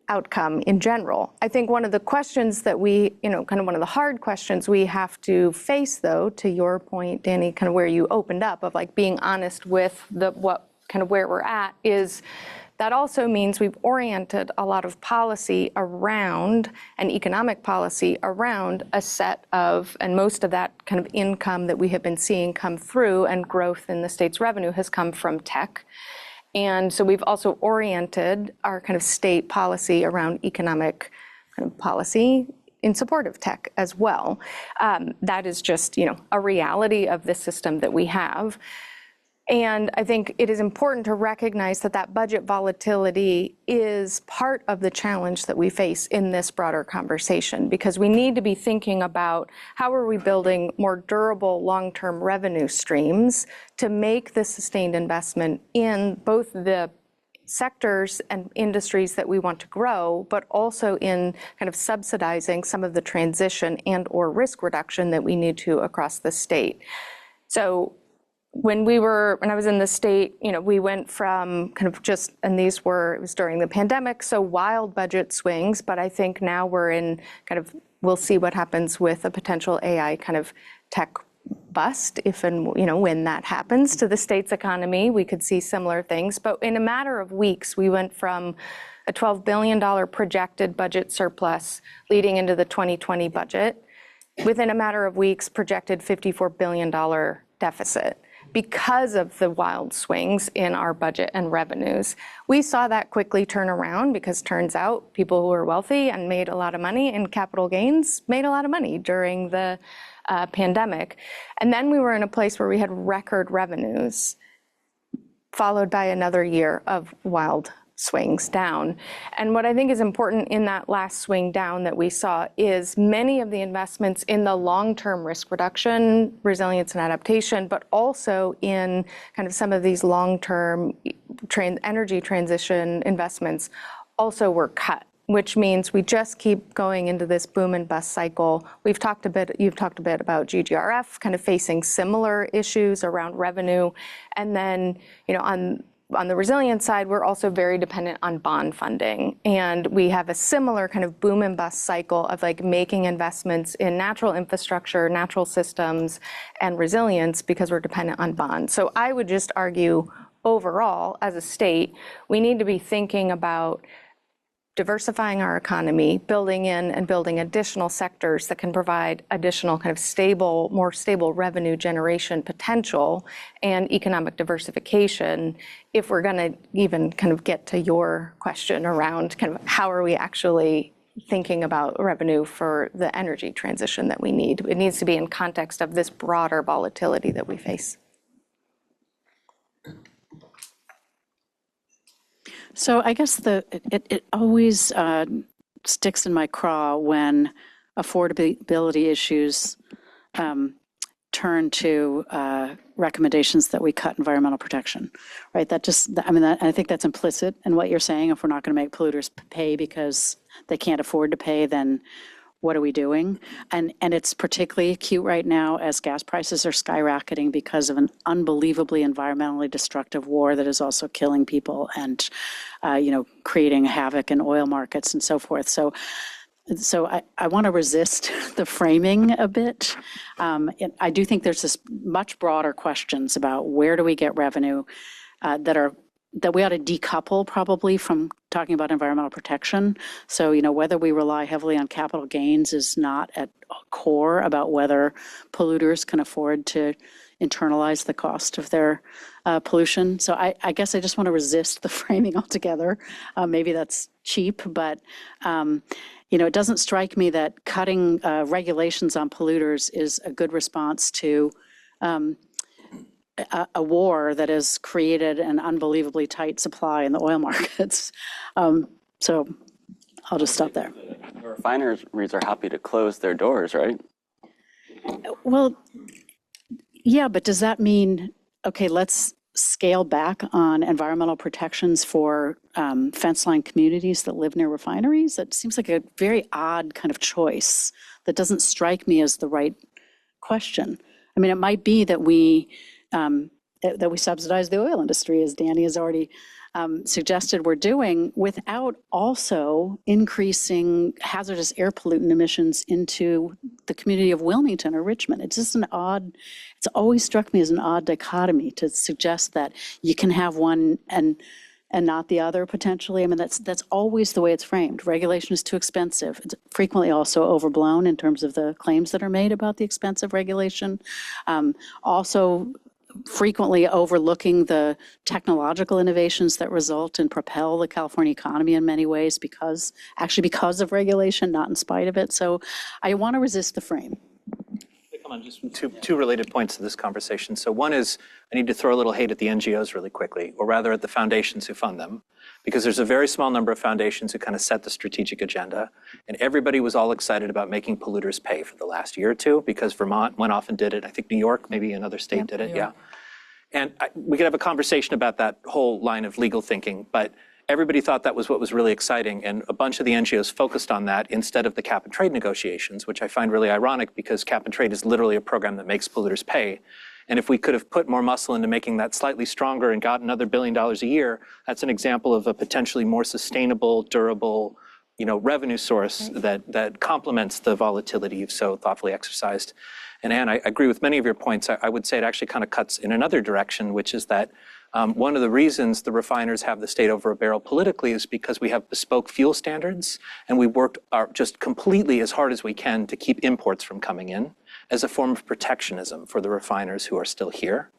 [SPEAKER 4] outcome in general. I think one of the questions that we, kind of one of the hard questions we have to face, though, to your point, Danny, kind of where you opened up of like being honest with what kind of where we're at, is that also means we've oriented a lot of policy around and economic policy around a set of, and most of that kind of income that we have been seeing come through and growth in the state's revenue has come from tech. And so we've also oriented our kind of state policy around economic kind of policy in support of tech as well. That is just, a reality of the system that we have. And I think it is important to recognize that that budget volatility is part of the challenge that we face in this broader conversation, because we need to be thinking about how are we building more durable long-term revenue streams to make the sustained investment in both the sectors and industries that we want to grow, but also in kind of subsidizing some of the transition and or risk reduction that we need to across the state. So when I was in the state, we went from kind of just, and it was during the pandemic, so wild budget swings, but I think now we're in kind of, we'll see what happens with a potential AI kind of tech bust, if and, when that happens to the state's economy, we could see similar things. But in a matter of weeks, we went from a $12 billion projected budget surplus leading into the 2020 budget, within a matter of weeks, projected $54 billion deficit, because of the wild swings in our budget and revenues. We saw that quickly turn around because turns out people who are wealthy and made a lot of money in capital gains made a lot of money during the pandemic. And then we were in a place where we had record revenues, followed by another year of wild swings down. And what I think is important in that last swing down that we saw is many of the investments in the long-term risk reduction, resilience and adaptation, but also in kind of some of these long-term energy transition investments also were cut, which means we just keep going into this boom and bust cycle. You've talked a bit about GGRF kind of facing similar issues around revenue. And then, on the resilience side, we're also very dependent on bond funding. And we have a similar kind of boom and bust cycle of like making investments in natural infrastructure, natural systems, and resilience because we're dependent on bonds. So I would just argue overall, as a state, we need to be thinking about diversifying our economy, building in and building additional sectors that can provide additional kind of more stable revenue generation potential and economic diversification, if we're going to even kind of get to your question around kind of how are we actually thinking about revenue for the energy transition that we need. It needs to be in context of this broader volatility that we face.
[SPEAKER 5] So I guess it always sticks in my craw when affordability issues turn to recommendations that we cut environmental protection, right? I think that's implicit in what you're saying. If we're not going to make polluters pay because they can't afford to pay, then what are we doing? And it's particularly acute right now as gas prices are skyrocketing because of an unbelievably environmentally destructive war that is also killing people and, creating havoc in oil markets and so forth. So I want to resist the framing a bit. I do think there's this much broader questions about where do we get revenue that we ought to decouple probably from talking about environmental protection. So, whether we rely heavily on capital gains is not at core about whether polluters can afford to internalize the cost of their pollution. So I guess I just want to resist the framing altogether. Maybe that's cheap, but it doesn't strike me that cutting regulations on polluters is a good response to a war that has created an unbelievably tight supply in the oil markets. So I'll just stop there.
[SPEAKER 1] The refineries are happy to close their doors, right?
[SPEAKER 5] Well, yeah, but does that mean, okay, let's scale back on environmental protections for fence line communities that live near refineries? That seems like a very odd kind of choice that doesn't strike me as the right question. I mean, it might be that we subsidize the oil industry, as Danny has already suggested we're doing, without also increasing hazardous air pollutant emissions into the community of Wilmington or Richmond. It's just it's always struck me as an odd dichotomy to suggest that you can have one and not the other potentially. I mean, that's always the way it's framed. Regulation is too expensive. It's frequently also overblown in terms of the claims that are made about the expense of regulation. Also, frequently overlooking the technological innovations that result and propel the California economy in many ways because of regulation, not in spite of it. So I want to resist the frame.
[SPEAKER 2] Come on, just two related points to this conversation. So one is I need to throw a little hate at the NGOs really quickly, or rather at the foundations who fund them, because there's a very small number of foundations who kind of set the strategic agenda. And everybody was all excited about making polluters pay for the last year or two because Vermont went off and did it. I think New York, maybe another state did it. Yeah. And we could have a conversation about that whole line of legal thinking, but everybody thought that was what was really exciting. And a bunch of the NGOs focused on that instead of the cap and trade negotiations, which I find really ironic because cap and trade is literally a program that makes polluters pay. And if we could have put more muscle into making that slightly stronger and got another $1 billion a year, that's an example of a potentially more sustainable, durable, revenue source that complements the volatility you've so thoughtfully exercised. And Ann, I agree with many of your points. I would say it actually kind of cuts in another direction, which is that one of the reasons the refiners have the state over a barrel politically is because we have bespoke fuel standards, and we worked just completely as hard as we can to keep imports from coming in as a form of protectionism for the refiners who are still here.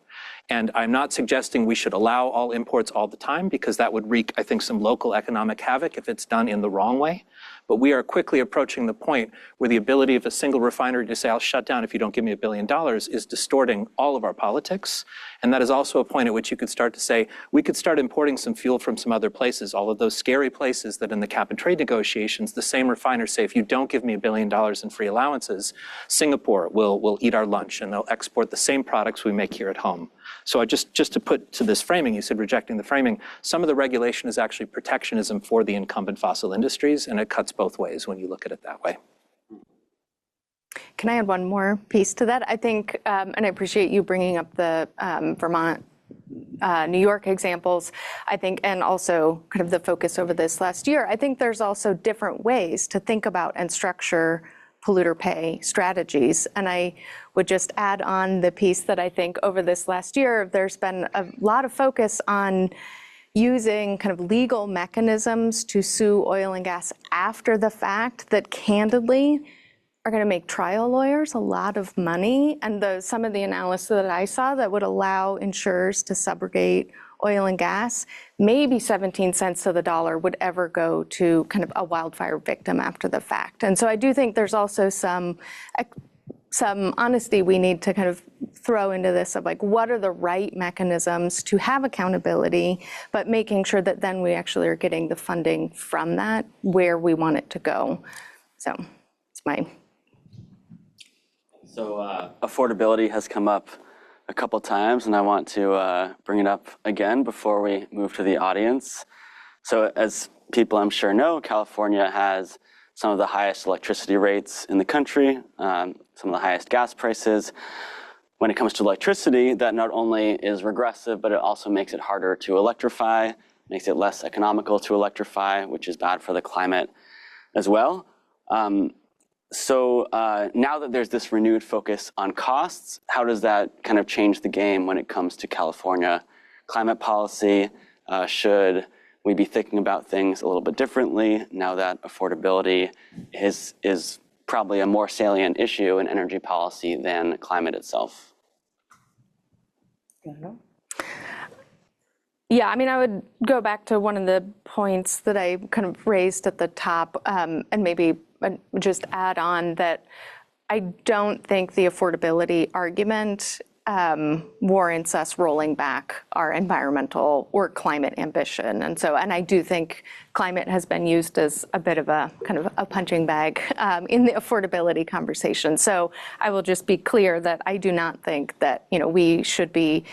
[SPEAKER 2] And I'm not suggesting we should allow all imports all the time because that would wreak, I think, some local economic havoc if it's done in the wrong way. But we are quickly approaching the point where the ability of a single refinery to say, I'll shut down if you don't give me $1 billion is distorting all of our politics. And that is also a point at which you could start to say, we could start importing some fuel from some other places, all of those scary places that in the cap and trade negotiations, the same refiners say, if you don't give me $1 billion in free allowances, Singapore will eat our lunch and they'll export the same products we make here at home. So just to put to this framing, you said rejecting the framing, some of the regulation is actually protectionism for the incumbent fossil industries, and it cuts both ways when you look at it that way.
[SPEAKER 4] Can I add one more piece to that? I think, and I appreciate you bringing up the Vermont, New York examples, I think, and also kind of the focus over this last year. I think there's also different ways to think about and structure polluter pay strategies. And I would just add on the piece that I think over this last year, there's been a lot of focus on using kind of legal mechanisms to sue oil and gas after the fact that candidly are going to make trial lawyers a lot of money. And some of the analysis that I saw that would allow insurers to subrogate oil and gas, maybe 17 cents to the dollar would ever go to kind of a wildfire victim after the fact. And so I do think there's also some honesty we need to kind of throw into this of like, what are the right mechanisms to have accountability, but making sure that then we actually are getting the funding from that where we want it to go. So it's my.
[SPEAKER 1] So affordability has come up a couple times, and I want to bring it up again before we move to the audience. So as people I'm sure know, California has some of the highest electricity rates in the country, some of the highest gas prices. When it comes to electricity, that not only is regressive, but it also makes it harder to electrify, makes it less economical to electrify, which is bad for the climate as well. So now that there's this renewed focus on costs, how does that kind of change the game when it comes to California climate policy? Should we be thinking about things a little bit differently now that affordability is probably a more salient issue in energy policy than climate itself?
[SPEAKER 4] Yeah, I mean, I would go back to one of the points that I kind of raised at the top, and maybe just add on that I don't think the affordability argument warrants us rolling back our environmental or climate ambition. And I do think climate has been used as a bit of a kind of a punching bag in the affordability conversation. So I will just be clear that I do not think that, we should be,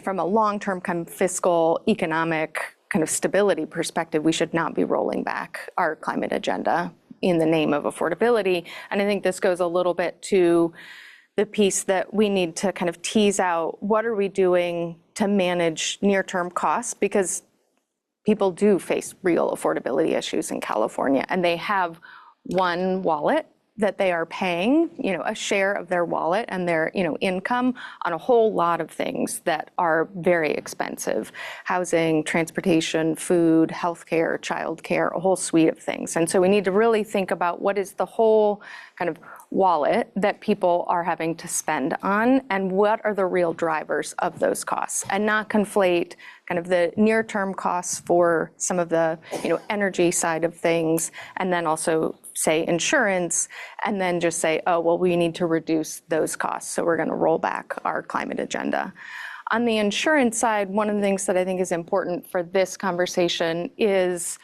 [SPEAKER 4] from a long-term kind of fiscal, economic kind of stability perspective, we should not be rolling back our climate agenda in the name of affordability. And I think this goes a little bit to the piece that we need to kind of tease out, what are we doing to manage near-term costs? Because people do face real affordability issues in California, and they have one wallet that they are paying, a share of their wallet and their, income on a whole lot of things that are very expensive: housing, transportation, food, healthcare, childcare, a whole suite of things. And so we need to really think about what is the whole kind of wallet that people are having to spend on, and what are the real drivers of those costs, and not conflate kind of the near-term costs for some of the, energy side of things, and then also say insurance, and then just say, oh, well, we need to reduce those costs, so we're going to roll back our climate agenda. On the insurance side, one of the things that I think is important for this conversation is,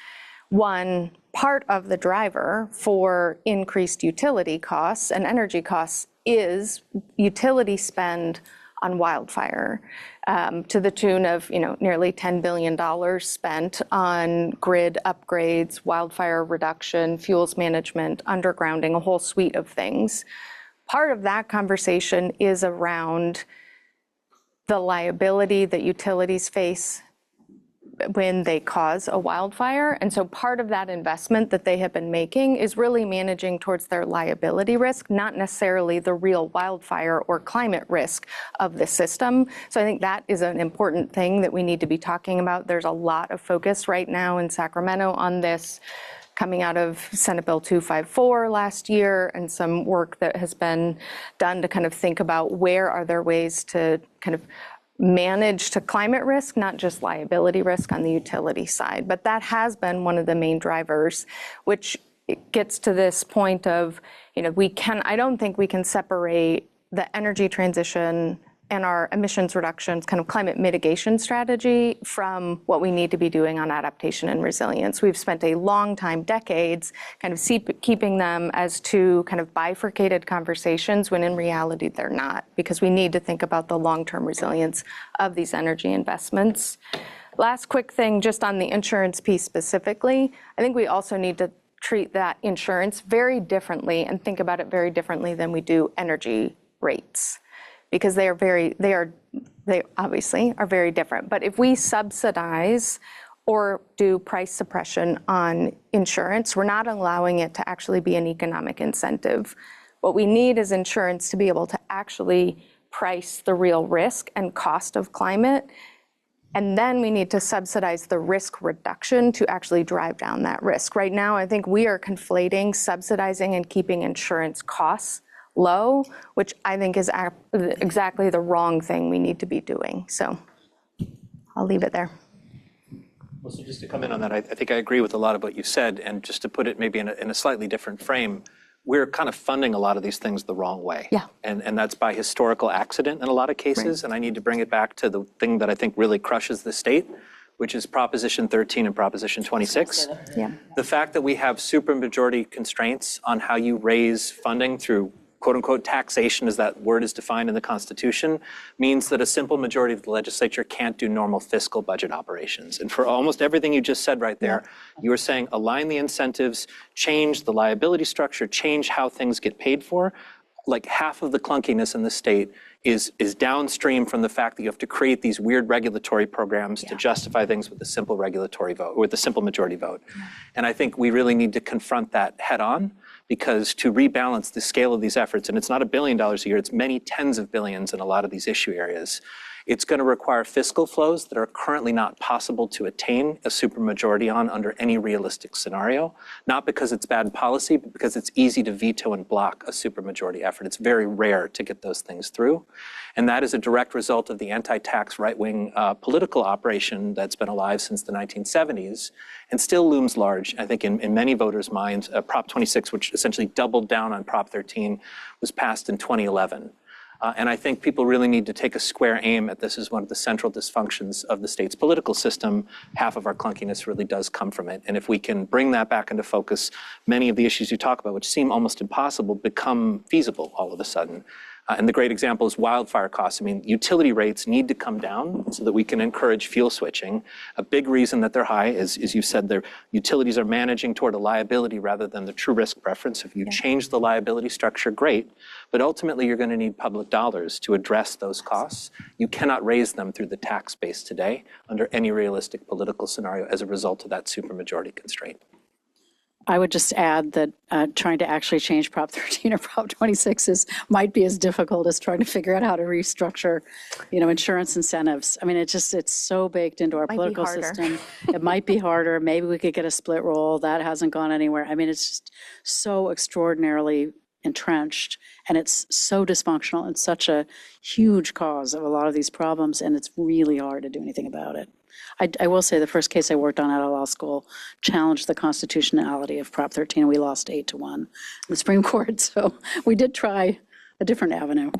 [SPEAKER 4] one, part of the driver for increased utility costs and energy costs is utility spend on wildfire, to the tune of nearly $10 billion spent on grid upgrades, wildfire reduction, fuels management, undergrounding, a whole suite of things. Part of that conversation is around the liability that utilities face when they cause a wildfire. And so part of that investment that they have been making is really managing towards their liability risk, not necessarily the real wildfire or climate risk of the system. So I think that is an important thing that we need to be talking about. There's a lot of focus right now in Sacramento on this, coming out of Senate Bill 254 last year, and some work that has been done to kind of think about where are there ways to kind of manage to climate risk, not just liability risk on the utility side. But that has been one of the main drivers, which gets to this point of, I don't think we can separate the energy transition and our emissions reductions, kind of climate mitigation strategy, from what we need to be doing on adaptation and resilience. We've spent a long time, decades, kind of keeping them as two kind of bifurcated conversations, when in reality they're not, because we need to think about the long-term resilience of these energy investments. Last quick thing, just on the insurance piece specifically, I think we also need to treat that insurance very differently and think about it very differently than we do energy rates, because they obviously are very different. But if we subsidize or do price suppression on insurance, we're not allowing it to actually be an economic incentive. What we need is insurance to be able to actually price the real risk and cost of climate. And then we need to subsidize the risk reduction to actually drive down that risk. Right now, I think we are conflating subsidizing and keeping insurance costs low, which I think is exactly the wrong thing we need to be doing. So I'll leave it there.
[SPEAKER 2] Well, so just to come in on that, I think I agree with a lot of what you said, and just to put it maybe in a slightly different frame, we're kind of funding a lot of these things the wrong way.
[SPEAKER 4] Yeah.
[SPEAKER 2] And that's by historical accident in a lot of cases. Right. And I need to bring it back to the thing that I think really crushes the state, which is Proposition 13 and Proposition 26.
[SPEAKER 4] Yeah.
[SPEAKER 2] The fact that we have supermajority constraints on how you raise funding through quote unquote taxation, as that word is defined in the Constitution, means that a simple majority of the legislature can't do normal fiscal budget operations. And for almost everything you just said right there, you were saying align the incentives, change the liability structure, change how things get paid for. Like half of the clunkiness in the state is downstream from the fact that you have to create these weird regulatory programs to justify things with a simple regulatory vote, with a simple majority vote. And I think we really need to confront that head on, because to rebalance the scale of these efforts, and it's not $1 billion a year, it's many tens of billions in a lot of these issue areas, It's going to require fiscal flows that are currently not possible to attain a supermajority on under any realistic scenario, not because it's bad policy, but because it's easy to veto and block a supermajority effort. It's very rare to get those things through. And that is a direct result of the anti-tax right-wing political operation that's been alive since the 1970s and still looms large, I think, in many voters' minds. Prop 26, which essentially doubled down on Prop 13, was passed in 2011. And I think people really need to take a square aim at this as one of the central dysfunctions of the state's political system. Half of our clunkiness really does come from it. And if we can bring that back into focus, many of the issues you talk about, which seem almost impossible, become feasible all of a sudden. And the great example is wildfire costs. I mean, utility rates need to come down so that we can encourage fuel switching. A big reason that they're high is, as you said, their utilities are managing toward a liability rather than the true risk preference. If you change the liability structure, great. But ultimately, you're going to need public dollars to address those costs. You cannot raise them through the tax base today under any realistic political scenario as a result of that supermajority constraint.
[SPEAKER 5] I would just add that trying to actually change Prop 13 or Prop 26 might be as difficult as trying to figure out how to restructure, insurance incentives. I mean, it's so baked into our political system. It might be harder. Maybe we could get a split roll. That hasn't gone anywhere. I mean, it's just so extraordinarily entrenched, and it's so dysfunctional and such a huge cause of a lot of these problems, and it's really hard to do anything about it. I will say the first case I worked on out of law school challenged the constitutionality of Prop 13, and we lost 8-1 in the Supreme Court. So we did try a different avenue.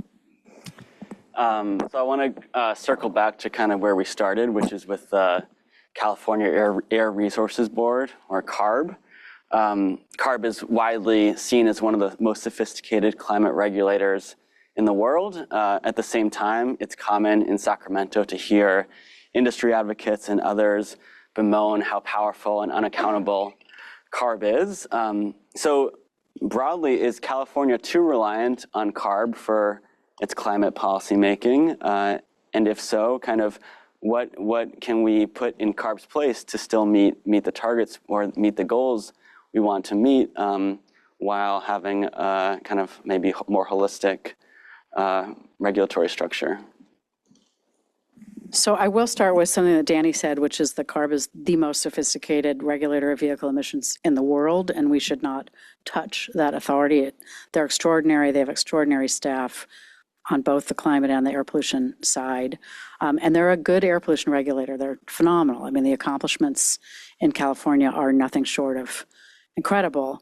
[SPEAKER 1] So I want to circle back to kind of where we started, which is with the California Air Resources Board, or CARB. CARB is widely seen as one of the most sophisticated climate regulators in the world. At the same time, it's common in Sacramento to hear industry advocates and others bemoan how powerful and unaccountable CARB is. So broadly, is California too reliant on CARB for its climate policy making? And if so, kind of what can we put in CARB's place to still meet the targets or meet the goals we want to meet while having a kind of maybe more holistic regulatory structure?
[SPEAKER 5] So I will start with something that Danny said, which is that CARB is the most sophisticated regulator of vehicle emissions in the world, and we should not touch that authority. They're extraordinary. They have extraordinary staff on both the climate and the air pollution side. And they're a good air pollution regulator. They're phenomenal. I mean, the accomplishments in California are nothing short of incredible.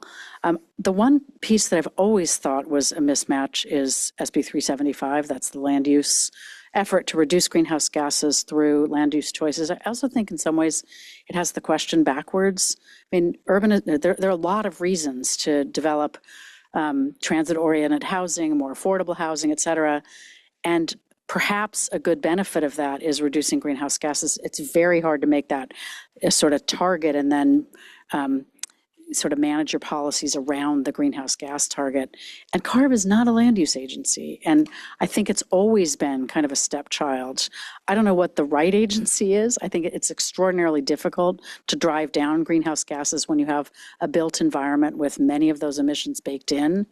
[SPEAKER 5] The one piece that I've always thought was a mismatch is SB 375. That's the land use effort to reduce greenhouse gases through land use choices. I also think in some ways it has the question backwards. I mean, there are a lot of reasons to develop transit-oriented housing, more affordable housing, et cetera. And perhaps a good benefit of that is reducing greenhouse gases. It's very hard to make that a sort of target and then sort of manage your policies around the greenhouse gas target. And CARB is not a land use agency. And I think it's always been kind of a stepchild. I don't know what the right agency is. I think it's extraordinarily difficult to drive down greenhouse gases when you have a built environment with many of those emissions baked in.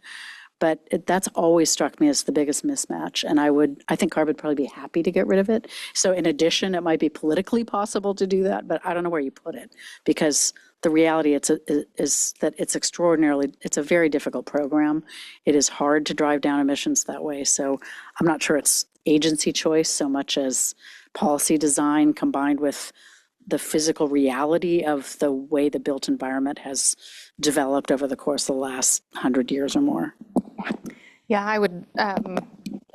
[SPEAKER 5] But that's always struck me as the biggest mismatch. And I think CARB would probably be happy to get rid of it. So in addition, it might be politically possible to do that, but I don't know where you put it, because the reality is that it's a very difficult program. It is hard to drive down emissions that way. So I'm not sure it's agency choice so much as policy design combined with the physical reality of the way the built environment has developed over the course of the last 100 years or more.
[SPEAKER 4] Yeah, I would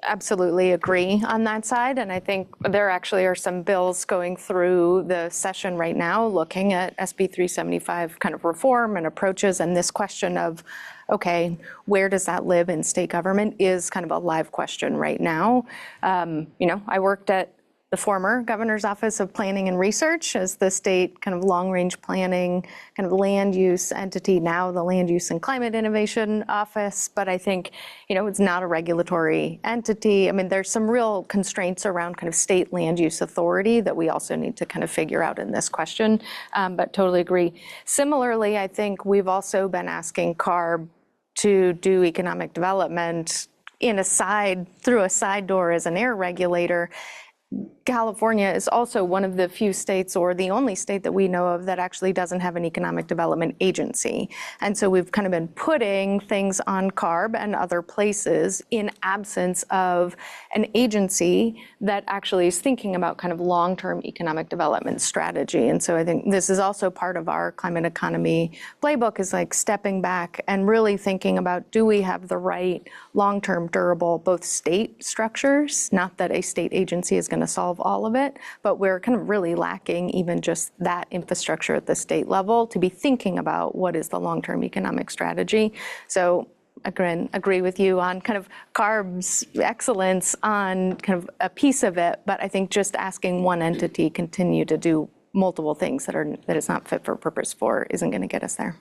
[SPEAKER 4] absolutely agree on that side. And I think there actually are some bills going through the session right now looking at SB 375 kind of reform and approaches. And this question of, okay, where does that live in state government is kind of a live question right now. I worked at the former Governor's Office of Planning and Research as the state kind of long-range planning kind of land use entity, now the Land Use and Climate Innovation Office. But I think, it's not a regulatory entity. I mean, there's some real constraints around kind of state land use authority that we also need to kind of figure out in this question, but totally agree. Similarly, I think we've also been asking CARB to do economic development through a side door as an air regulator. California is also one of the few states, or the only state that we know of, that actually doesn't have an economic development agency. And so we've kind of been putting things on CARB and other places in absence of an agency that actually is thinking about kind of long-term economic development strategy. And so I think this is also part of our climate economy playbook, is like stepping back and really thinking about, do we have the right long-term durable both state structures? Not that a state agency is going to solve all of it, but we're kind of really lacking even just that infrastructure at the state level to be thinking about what is the long-term economic strategy. So again, agree with you on kind of CARB's excellence on kind of a piece of it, but I think just asking one entity continue to do multiple things that it's not fit for purpose for isn't going to get us there.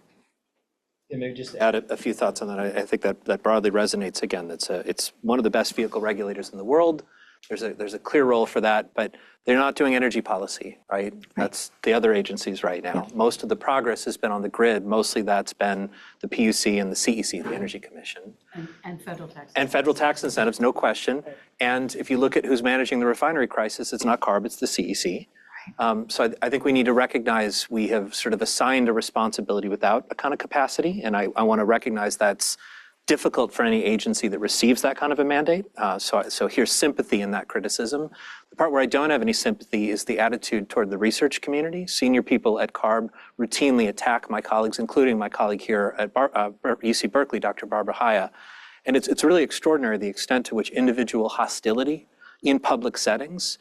[SPEAKER 2] Yeah, maybe just add a few thoughts on that. I think that broadly resonates. Again, it's one of the best vehicle regulators in the world. There's a clear role for that, but they're not doing energy policy, right? That's the other agencies right now. Yeah. Most of the progress has been on the grid. Mostly that's been the PUC and the CEC, the Energy Commission.
[SPEAKER 5] And federal tax.
[SPEAKER 2] And federal tax incentives, no question. And if you look at who's managing the refinery crisis, it's not CARB, it's the CEC. So I think we need to recognize we have sort of assigned a responsibility without a kind of capacity, and I want to recognize that's difficult for any agency that receives that kind of a mandate. So here's sympathy in that criticism. The part where I don't have any sympathy is the attitude toward the research community. Senior people at CARB routinely attack my colleagues, including my colleague here at UC Berkeley, Dr. Barbara Haya. And it's really extraordinary the extent to which individual hostility in public settings,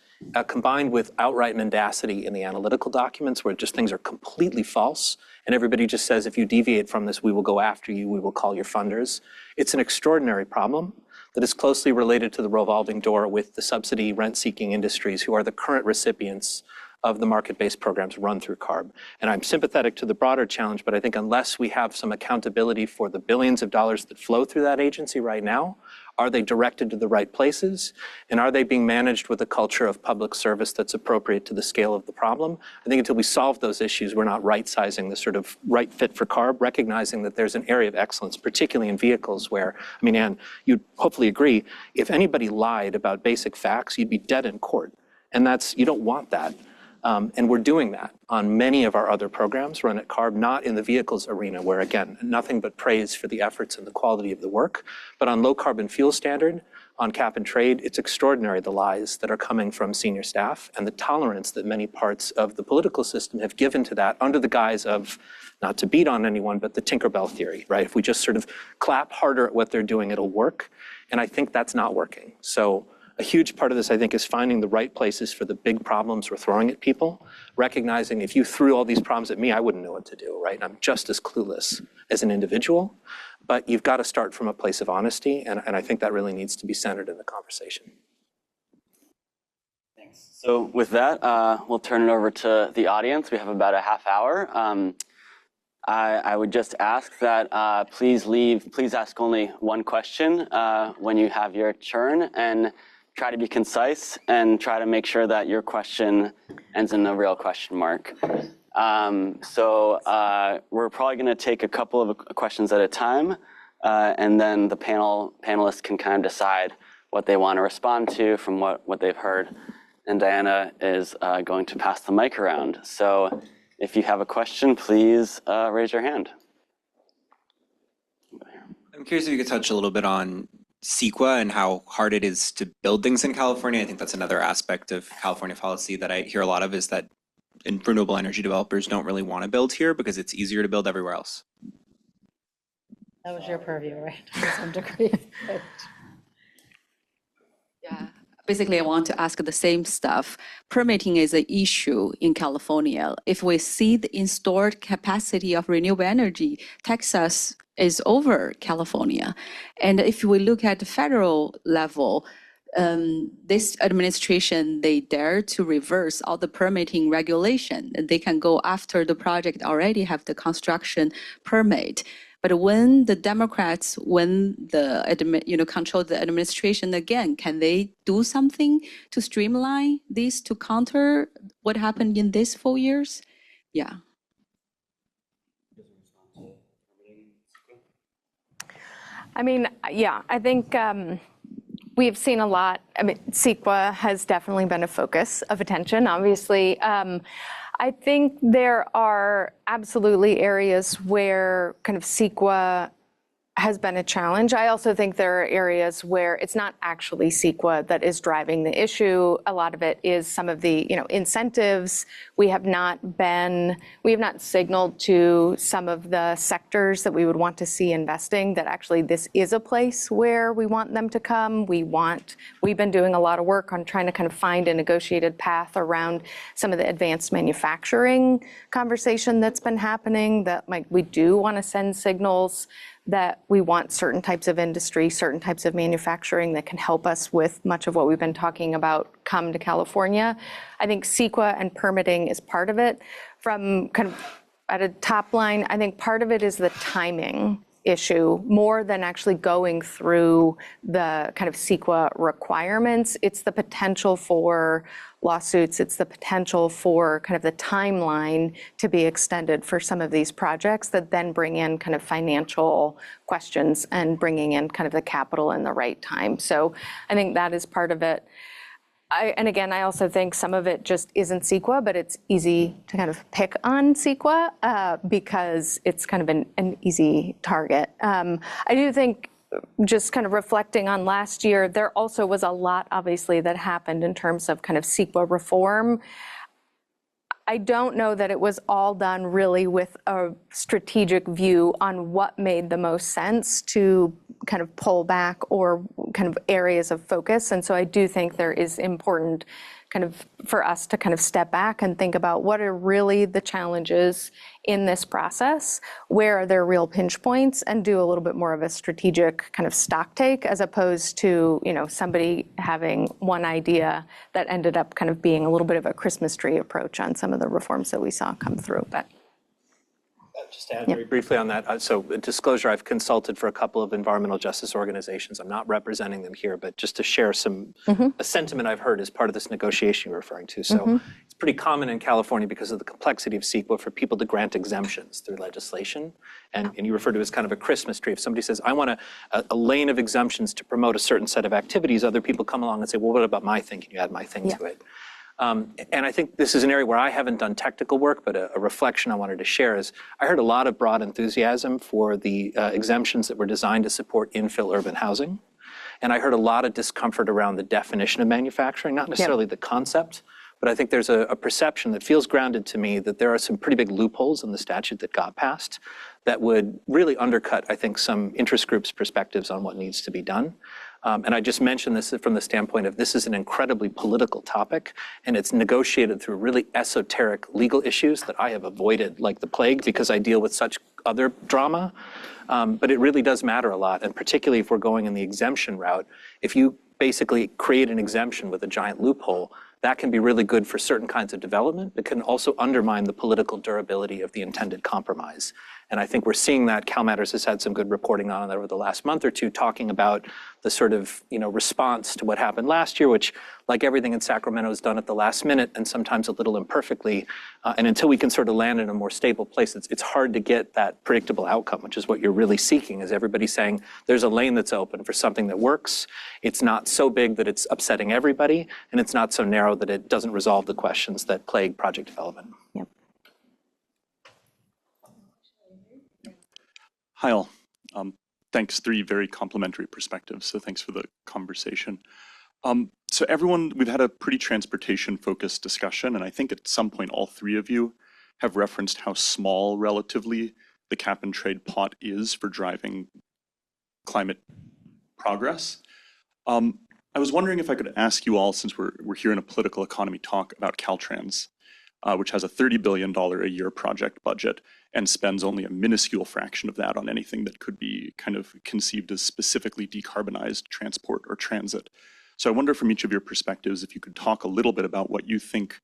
[SPEAKER 2] combined with outright mendacity in the analytical documents where just things are completely false, and everybody just says, if you deviate from this, we will go after you, we will call your funders. It's an extraordinary problem that is closely related to the revolving door with the subsidy rent-seeking industries who are the current recipients of the market-based programs run through CARB. And I'm sympathetic to the broader challenge, but I think unless we have some accountability for the billions of dollars that flow through that agency right now, are they directed to the right places? And are they being managed with a culture of public service that's appropriate to the scale of the problem? I think until we solve those issues, we're not right-sizing the sort of right fit for CARB, recognizing that there's an area of excellence, particularly in vehicles where, I mean, Ann, you'd hopefully agree, if anybody lied about basic facts, you'd be dead in court. And you don't want that. And we're doing that on many of our other programs run at CARB, not in the vehicles arena where, again, nothing but praise for the efforts and the quality of the work. But on low carbon fuel standard, on cap and trade, it's extraordinary the lies that are coming from senior staff and the tolerance that many parts of the political system have given to that under the guise of, not to beat on anyone, but the Tinkerbell theory, right? If we just sort of clap harder at what they're doing, it'll work. And I think that's not working. So a huge part of this, I think, is finding the right places for the big problems we're throwing at people, recognizing if you threw all these problems at me, I wouldn't know what to do, right? I'm just as clueless as an individual, but you've got to start from a place of honesty, and I think that really needs to be centered in the conversation.
[SPEAKER 1] Thanks. So with that, we'll turn it over to the audience. We have about a half hour. I would just ask that please ask only one question when you have your turn, and try to be concise and try to make sure that your question ends in a real question mark. So we're probably going to take a couple of questions at a time, and then the panelists can kind of decide what they want to respond to from what they've heard. And Diana is going to pass the mic around. So if you have a question, please raise your hand.
[SPEAKER 6] I'm curious if you could touch a little bit on CEQA and how hard it is to build things in California. I think that's another aspect of California policy that I hear a lot of, is that renewable energy developers don't really want to build here because it's easier to build everywhere else.
[SPEAKER 5] That was your purview, right? To some degree.
[SPEAKER 7] Yeah, basically I want to ask the same stuff. Permitting is an issue in California. If we see the installed capacity of renewable energy, Texas is over California. And if we look at the federal level, this administration, they dare to reverse all the permitting regulation. They can go after the project already have the construction permit. But when the Democrats control the administration again, can they do something to streamline this, to counter what happened in these 4 years? Yeah.
[SPEAKER 4] I mean, yeah, I think We've seen a lot. I mean, CEQA has definitely been a focus of attention, obviously. I think there are absolutely areas where kind of CEQA has been a challenge. I also think there are areas where it's not actually CEQA that is driving the issue. A lot of it is some of the, incentives. We have not signaled to some of the sectors that we would want to see investing that actually this is a place where we want them to come. We've been doing a lot of work on trying to kind of find a negotiated path around some of the advanced manufacturing conversation that's been happening, that we do want to send signals that we want certain types of industry, certain types of manufacturing that can help us with much of what we've been talking about come to California. I think CEQA and permitting is part of it. From kind of at a top line, I think part of it is the timing issue more than actually going through the kind of CEQA requirements. It's the potential for lawsuits. It's the potential for kind of the timeline to be extended for some of these projects that then bring in kind of financial questions and bringing in kind of the capital in the right time. So I think that is part of it. And again, I also think some of it just isn't CEQA, but it's easy to kind of pick on CEQA because it's kind of an easy target. I do think just kind of reflecting on last year, there also was a lot, obviously, that happened in terms of kind of CEQA reform. I don't know that it was all done really with a strategic view on what made the most sense to kind of pull back or kind of areas of focus. And so I do think there is important kind of for us to kind of step back and think about what are really the challenges in this process, where are there real pinch points, and do a little bit more of a strategic kind of stock take as opposed to, somebody having one idea that ended up kind of being a little bit of a Christmas tree approach on some of the reforms that we saw come through. But
[SPEAKER 2] just to add very briefly on that, so disclosure, I've consulted for a couple of environmental justice organizations. I'm not representing them here, but just to share a sentiment I've heard as part of this negotiation you're referring to. So it's pretty common in California because of the complexity of CEQA for people to grant exemptions through legislation. And you refer to it as kind of a Christmas tree. If somebody says, I want a lane of exemptions to promote a certain set of activities, other people come along and say, well, what about my thing? Can you add my thing to it? And I think this is an area where I haven't done technical work, but a reflection I wanted to share is I heard a lot of broad enthusiasm for the exemptions that were designed to support infill urban housing. And I heard a lot of discomfort around the definition of manufacturing, not necessarily the concept, but I think there's a perception that feels grounded to me that there are some pretty big loopholes in the statute that got passed that would really undercut, I think, some interest groups' perspectives on what needs to be done. And I just mentioned this from the standpoint of this is an incredibly political topic, and it's negotiated through really esoteric legal issues that I have avoided like the plague because I deal with such other drama. But it really does matter a lot, and particularly if we're going in the exemption route, if you basically create an exemption with a giant loophole, that can be really good for certain kinds of development, but can also undermine the political durability of the intended compromise. And I think we're seeing that. CalMatters has had some good reporting on it over the last month or two, talking about the sort of response to what happened last year, which, like everything in Sacramento, is done at the last minute and sometimes a little imperfectly. And until we can sort of land in a more stable place, it's hard to get that predictable outcome, which is what you're really seeking, is everybody saying there's a lane that's open for something that works. It's not so big that it's upsetting everybody, and it's not so narrow that it doesn't resolve the questions that plague project development.
[SPEAKER 4] Yep.
[SPEAKER 8] Hi all. Thanks, three very complementary perspectives, so thanks for the conversation. So everyone, we've had a pretty transportation-focused discussion, and I think at some point all three of you have referenced how small relatively the cap and trade pot is for driving climate progress. I was wondering if I could ask you all, since we're here in a political economy talk, about Caltrans, which has a $30 billion a year project budget and spends only a minuscule fraction of that on anything that could be kind of conceived as specifically decarbonized transport or transit. So I wonder from each of your perspectives if you could talk a little bit about what you think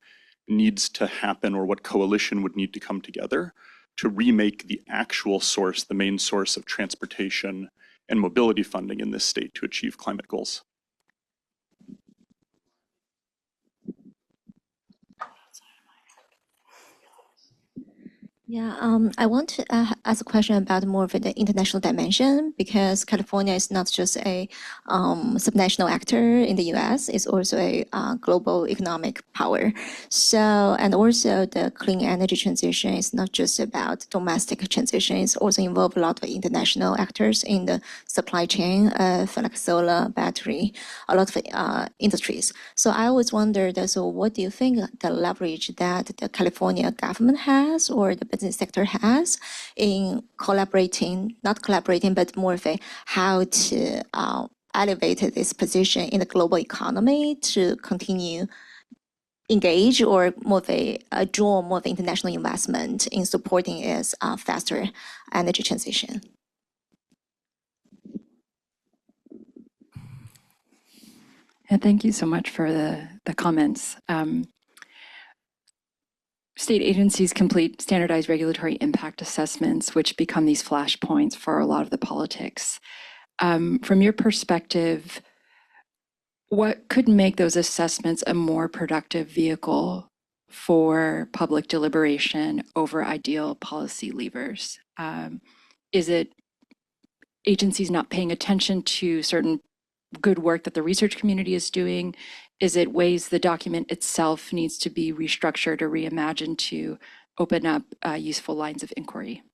[SPEAKER 8] needs to happen or what coalition would need to come together to remake the actual source, the main source of transportation and mobility funding in this state to achieve climate goals.
[SPEAKER 9] Yeah, I want to ask a question about more of the international dimension because California is not just a subnational actor in the U.S., it's also a global economic power. So, and also the clean energy transition is not just about domestic transition, it's also involve a lot of international actors in the supply chain of like solar, battery, a lot of industries. So I always wondered, so what do you think the leverage that the California government has or the business sector has in collaborating, not collaborating, but more of a how to elevate this position in the global economy to continue engage or more of a draw more of international investment in supporting its faster energy transition?
[SPEAKER 10] And thank you so much for the comments. State agencies complete standardized regulatory impact assessments, which become these flashpoints for a lot of the politics. From your perspective, what could make those assessments a more productive vehicle for public deliberation over ideal policy levers? Is it agencies not paying attention to certain good work that the research community is doing? Is it ways the document itself needs to be restructured or reimagined to open up useful lines of inquiry?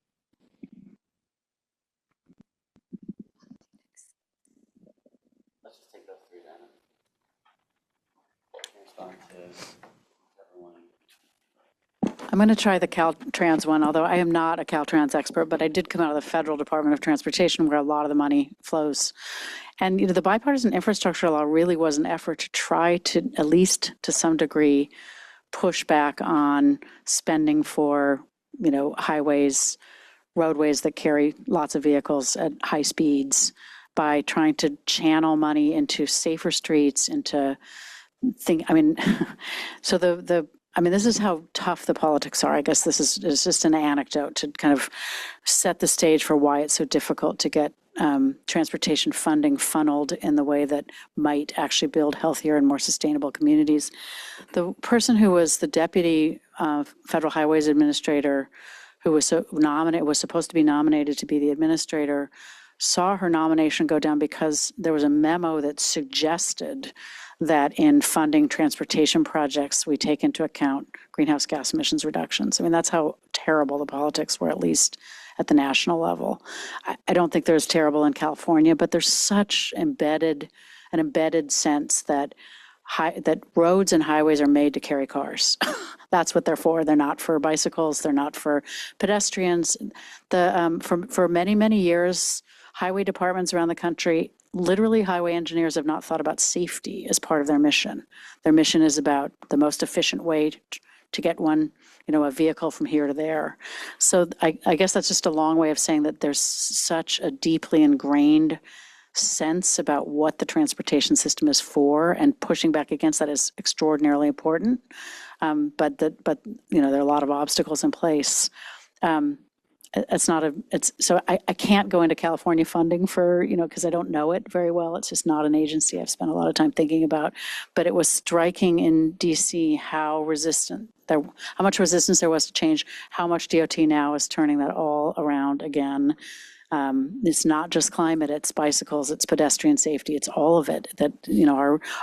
[SPEAKER 1] Let's just take those three then. Respond to everyone.
[SPEAKER 5] I'm going to try the Caltrans one, although I am not a Caltrans expert, but I did come out of the Federal Department of Transportation where a lot of the money flows. And the bipartisan infrastructure law really was an effort to try to, at least to some degree, push back on spending for, highways, roadways that carry lots of vehicles at high speeds by trying to channel money into safer streets, into so this is how tough the politics are. I guess this is just an anecdote to kind of set the stage for why it's so difficult to get transportation funding funneled in the way that might actually build healthier and more sustainable communities. The person who was the deputy Federal Highways Administrator, who was supposed to be nominated to be the administrator, saw her nomination go down because there was a memo that suggested that in funding transportation projects, we take into account greenhouse gas emissions reductions. That's how terrible the politics were, at least at the national level. I don't think they're as terrible in California, but there's such an embedded sense that that roads and highways are made to carry cars. That's what they're for. They're not for bicycles. They're not for pedestrians. For many, many years, highway departments around the country, literally highway engineers have not thought about safety as part of their mission. Their mission is about the most efficient way to get a vehicle from here to there. So I guess that's just a long way of saying that there's such a deeply ingrained sense about what the transportation system is for, and pushing back against that is extraordinarily important. But there are a lot of obstacles in place. So I can't go into California funding for, because I don't know it very well. It's just not an agency I've spent a lot of time thinking about. But it was striking in DC how much resistance there was to change, how much DOT now is turning that all around again. It's not just climate, it's bicycles, it's pedestrian safety, it's all of it. That,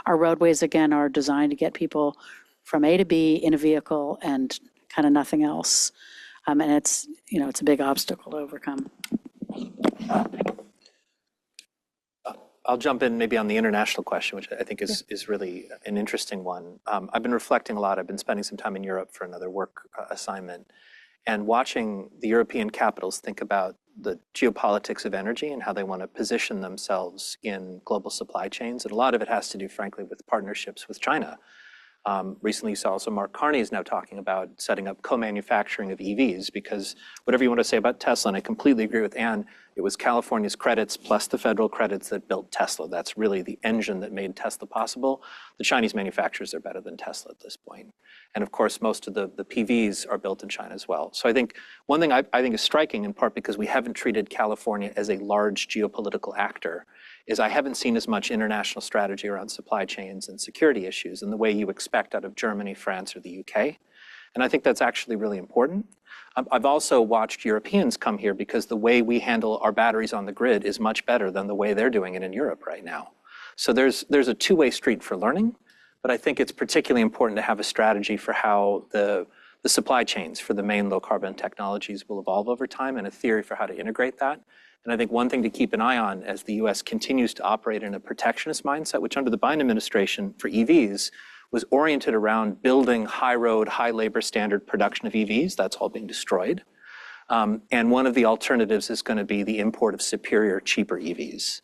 [SPEAKER 5] our roadways, again, are designed to get people from A to B in a vehicle and kind of nothing else. And it's a big obstacle to overcome.
[SPEAKER 2] I'll jump in maybe on the international question, which I think is really an interesting one. I've been reflecting a lot. I've been spending some time in Europe for another work assignment, and watching the European capitals think about the geopolitics of energy and how they want to position themselves in global supply chains. And a lot of it has to do, frankly, with partnerships with China. Recently, you saw also Mark Carney is now talking about setting up co-manufacturing of EVs, because whatever you want to say about Tesla, and I completely agree with Anne, it was California's credits plus the federal credits that built Tesla. That's really the engine that made Tesla possible. The Chinese manufacturers are better than Tesla at this point. And of course, most of the PVs are built in China as well. So I think one thing I think is striking, in part because we haven't treated California as a large geopolitical actor, is I haven't seen as much international strategy around supply chains and security issues in the way you expect out of Germany, France, or the UK. And I think that's actually really important. I've also watched Europeans come here because the way we handle our batteries on the grid is much better than the way they're doing it in Europe right now. So there's a two-way street for learning, but I think it's particularly important to have a strategy for how the supply chains for the main low carbon technologies will evolve over time and a theory for how to integrate that. And I think one thing to keep an eye on as the US continues to operate in a protectionist mindset, which under the Biden administration for EVs was oriented around building high road, high labor standard production of EVs. That's all being destroyed. And one of the alternatives is going to be the import of superior, cheaper EVs.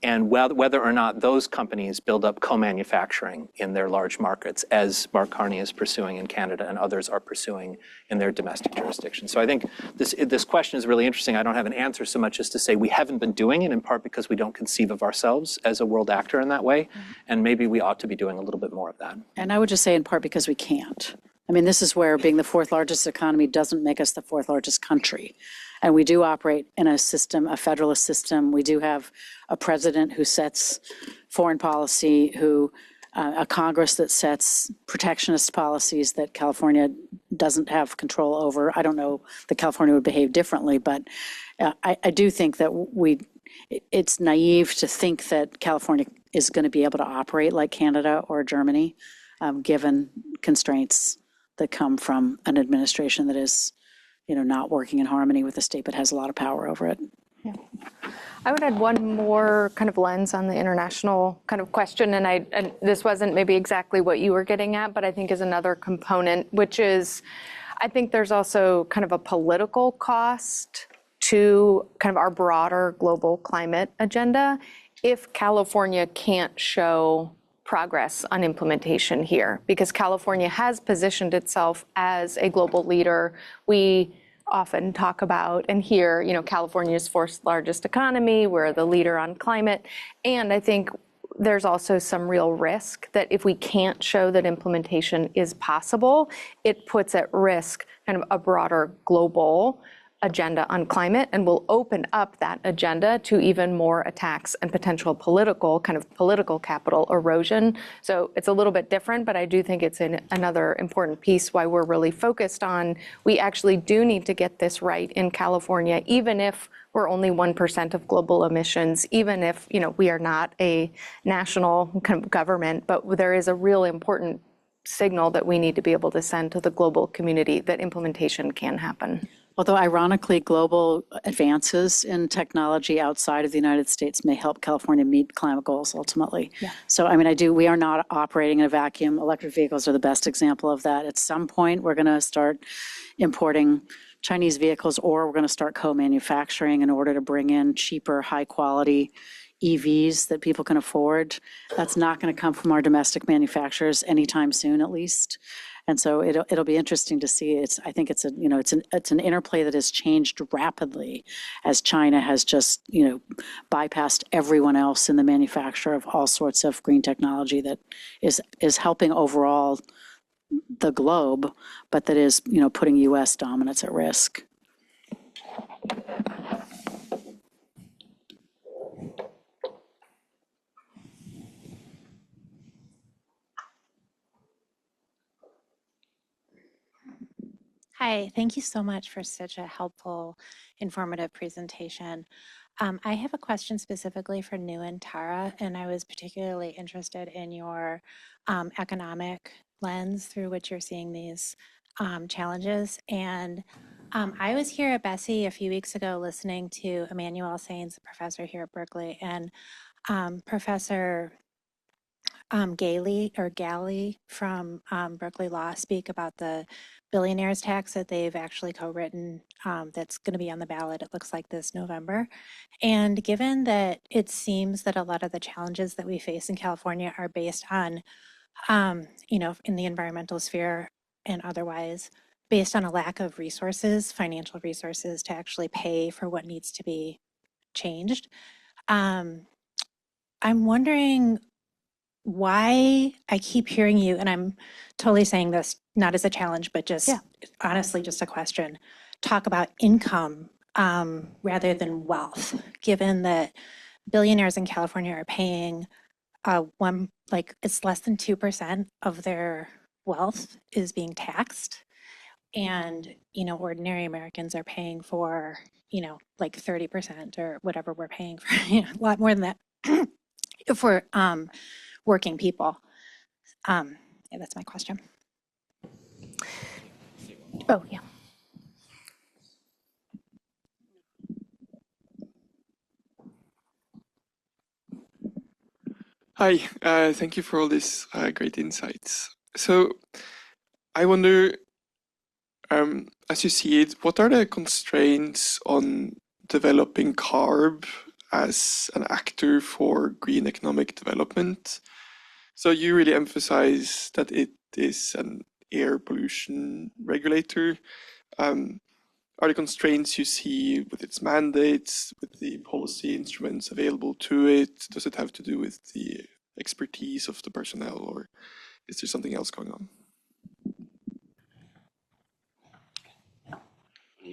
[SPEAKER 2] And whether or not those companies build up co-manufacturing in their large markets, as Mark Carney is pursuing in Canada and others are pursuing in their domestic jurisdiction. So I think this question is really interesting. I don't have an answer so much as to say we haven't been doing it, in part because we don't conceive of ourselves as a world actor in that way. And maybe we ought to be doing a little bit more of that.
[SPEAKER 5] And I would just say in part because we can't. I mean, this is where being the fourth largest economy doesn't make us the fourth largest country. And we do operate in a system, a federalist system. We do have a president who sets foreign policy, a Congress that sets protectionist policies that California doesn't have control over. I don't know that California would behave differently, but I do think that it's naive to think that California is going to be able to operate like Canada or Germany, given constraints that come from an administration that is, not working in harmony with the state, but has a lot of power over it.
[SPEAKER 4] Yeah. I would add one more kind of lens on the international kind of question, and this wasn't maybe exactly what you were getting at, but I think is another component, which is, I think there's also kind of a political cost to kind of our broader global climate agenda if California can't show progress on implementation here, because California has positioned itself as a global leader. We often talk about and hear, California's fourth largest economy, we're the leader on climate. And I think there's also some real risk that if we can't show that implementation is possible, it puts at risk kind of a broader global agenda on climate and will open up that agenda to even more attacks and potential political capital erosion. So it's a little bit different, but I do think it's another important piece why we're really focused on, we actually do need to get this right in California, even if we're only 1% of global emissions, even if, we are not a national kind of government, but there is a real important signal that we need to be able to send to the global community that implementation can happen.
[SPEAKER 5] Although ironically, global advances in technology outside of the United States may help California meet climate goals ultimately. Yeah. So, we are not operating in a vacuum. Electric vehicles are the best example of that. At some point, we're going to start importing Chinese vehicles, or we're going to start co-manufacturing in order to bring in cheaper, high-quality EVs that people can afford. That's not going to come from our domestic manufacturers anytime soon, at least. And so it'll be interesting to see. I think it's an interplay that has changed rapidly as China has just bypassed everyone else in the manufacture of all sorts of green technology that is helping overall the globe, but that is putting U.S. dominance at risk.
[SPEAKER 11] Hi, thank you so much for such a helpful, informative presentation. I have a question specifically for New and Tara, and I was particularly interested in your economic lens through which you're seeing these challenges. And I was here at BESI a few weeks ago listening to Emmanuel Sainz, a professor here at Berkeley, and Professor Galley from Berkeley Law speak about the billionaires tax that they've actually co-written that's going to be on the ballot, it looks like this November. And given that it seems that a lot of the challenges that we face in California are based on, in the environmental sphere and otherwise, based on a lack of resources, financial resources to actually pay for what needs to be changed. I'm wondering why I keep hearing you, and I'm totally saying this not as a challenge, but just honestly just a question, talk about income rather than wealth, given that billionaires in California are paying it's less than 2% of their wealth is being taxed. And, ordinary Americans are paying for, like 30% or whatever we're paying for, a lot more than that for working people. Yeah, that's my question.
[SPEAKER 4] Oh, yeah.
[SPEAKER 12] Hi, thank you for all these great insights. So I wonder, as you see it, what are the constraints on developing CARB as an actor for green economic development? So you really emphasize that it is an air pollution regulator. Are the constraints you see with its mandates, with the policy instruments available to it? Does it have to do with the expertise of the personnel, or is there something else going on?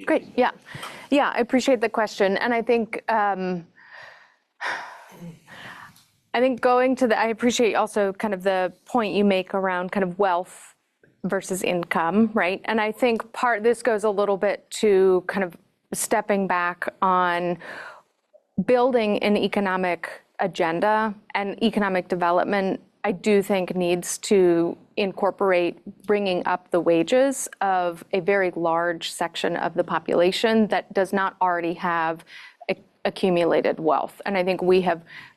[SPEAKER 4] Great. Yeah. Yeah, I appreciate the question. And I think I appreciate also kind of the point you make around kind of wealth versus income, right? And I think this goes a little bit to kind of stepping back on building an economic agenda and economic development. I do think needs to incorporate bringing up the wages of a very large section of the population that does not already have accumulated wealth. And I think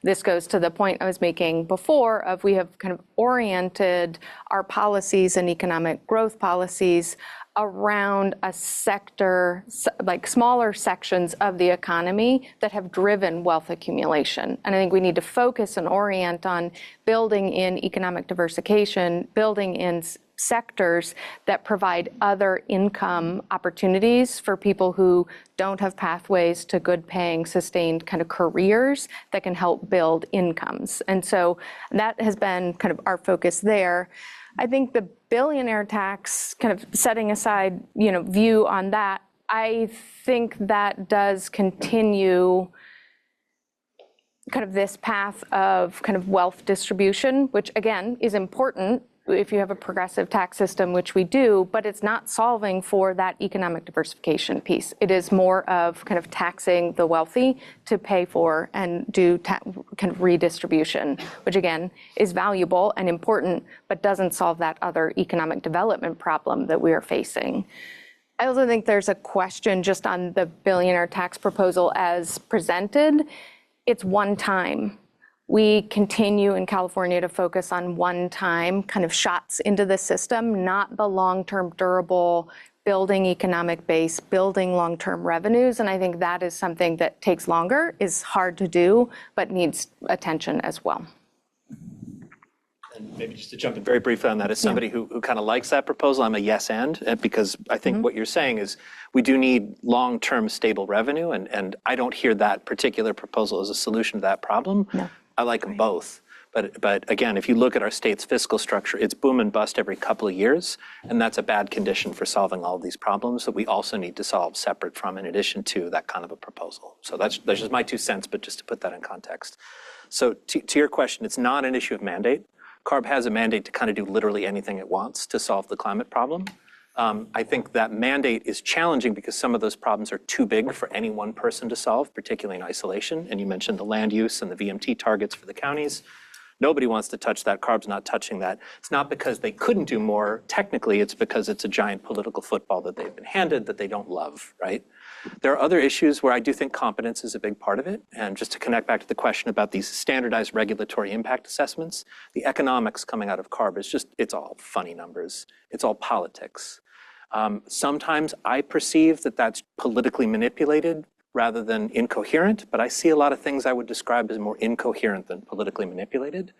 [SPEAKER 4] this goes to the point I was making before of we have kind of oriented our policies and economic growth policies around a sector, like smaller sections of the economy that have driven wealth accumulation. And I think we need to focus and orient on building in economic diversification, building in sectors that provide other income opportunities for people who don't have pathways to good paying, sustained kind of careers that can help build incomes. And so that has been kind of our focus there. I think the billionaire tax, kind of setting aside, view on that, I think that does continue kind of this path of kind of wealth distribution, which again is important if you have a progressive tax system, which we do, but it's not solving for that economic diversification piece. It is more of kind of taxing the wealthy to pay for and do kind of redistribution, which again is valuable and important, but doesn't solve that other economic development problem that we are facing. I also think there's a question just on the billionaire tax proposal as presented. It's one time. We continue in California to focus on one-time kind of shots into the system, not the long-term durable building economic base, building long-term revenues. And I think that is something that takes longer, is hard to do, but needs attention as well.
[SPEAKER 2] And maybe just to jump in very briefly on that, as somebody who kind of likes that proposal, I'm a yes and, because I think what you're saying is we do need long-term stable revenue, and I don't hear that particular proposal as a solution to that problem.
[SPEAKER 4] No.
[SPEAKER 2] I like them both. But again, if you look at our state's fiscal structure, it's boom and bust every couple of years, and that's a bad condition for solving all of these problems that we also need to solve separate from, in addition to that kind of a proposal. So that's just my 2 cents, but just to put that in context. So to your question, it's not an issue of mandate. CARB has a mandate to kind of do literally anything it wants to solve the climate problem. I think that mandate is challenging because some of those problems are too big for any one person to solve, particularly in isolation. And you mentioned the land use and the VMT targets for the counties. Nobody wants to touch that. CARB's not touching that. It's not because they couldn't do more. Technically, it's because it's a giant political football that they've been handed that they don't love, right? There are other issues where I do think competence is a big part of it. And just to connect back to the question about these standardized regulatory impact assessments, the economics coming out of CARB is it's all funny numbers. It's all politics. Sometimes I perceive that that's politically manipulated rather than incoherent, but I see a lot of things I would describe as more incoherent than politically manipulated.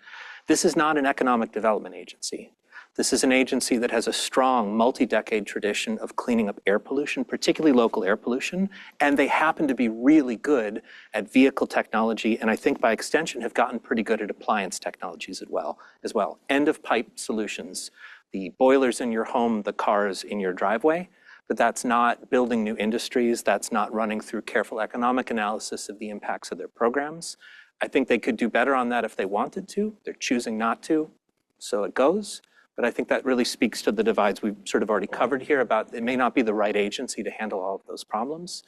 [SPEAKER 2] This is not an economic development agency. This is an agency that has a strong multi-decade tradition of cleaning up air pollution, particularly local air pollution, and they happen to be really good at vehicle technology, and I think by extension have gotten pretty good at appliance technologies as well. End-of-pipe solutions, the boilers in your home, the cars in your driveway, but that's not building new industries, that's not running through careful economic analysis of the impacts of their programs. I think they could do better on that if they wanted to. They're choosing not to, so it goes. But I think that really speaks to the divides we've sort of already covered here about it may not be the right agency to handle all of those problems.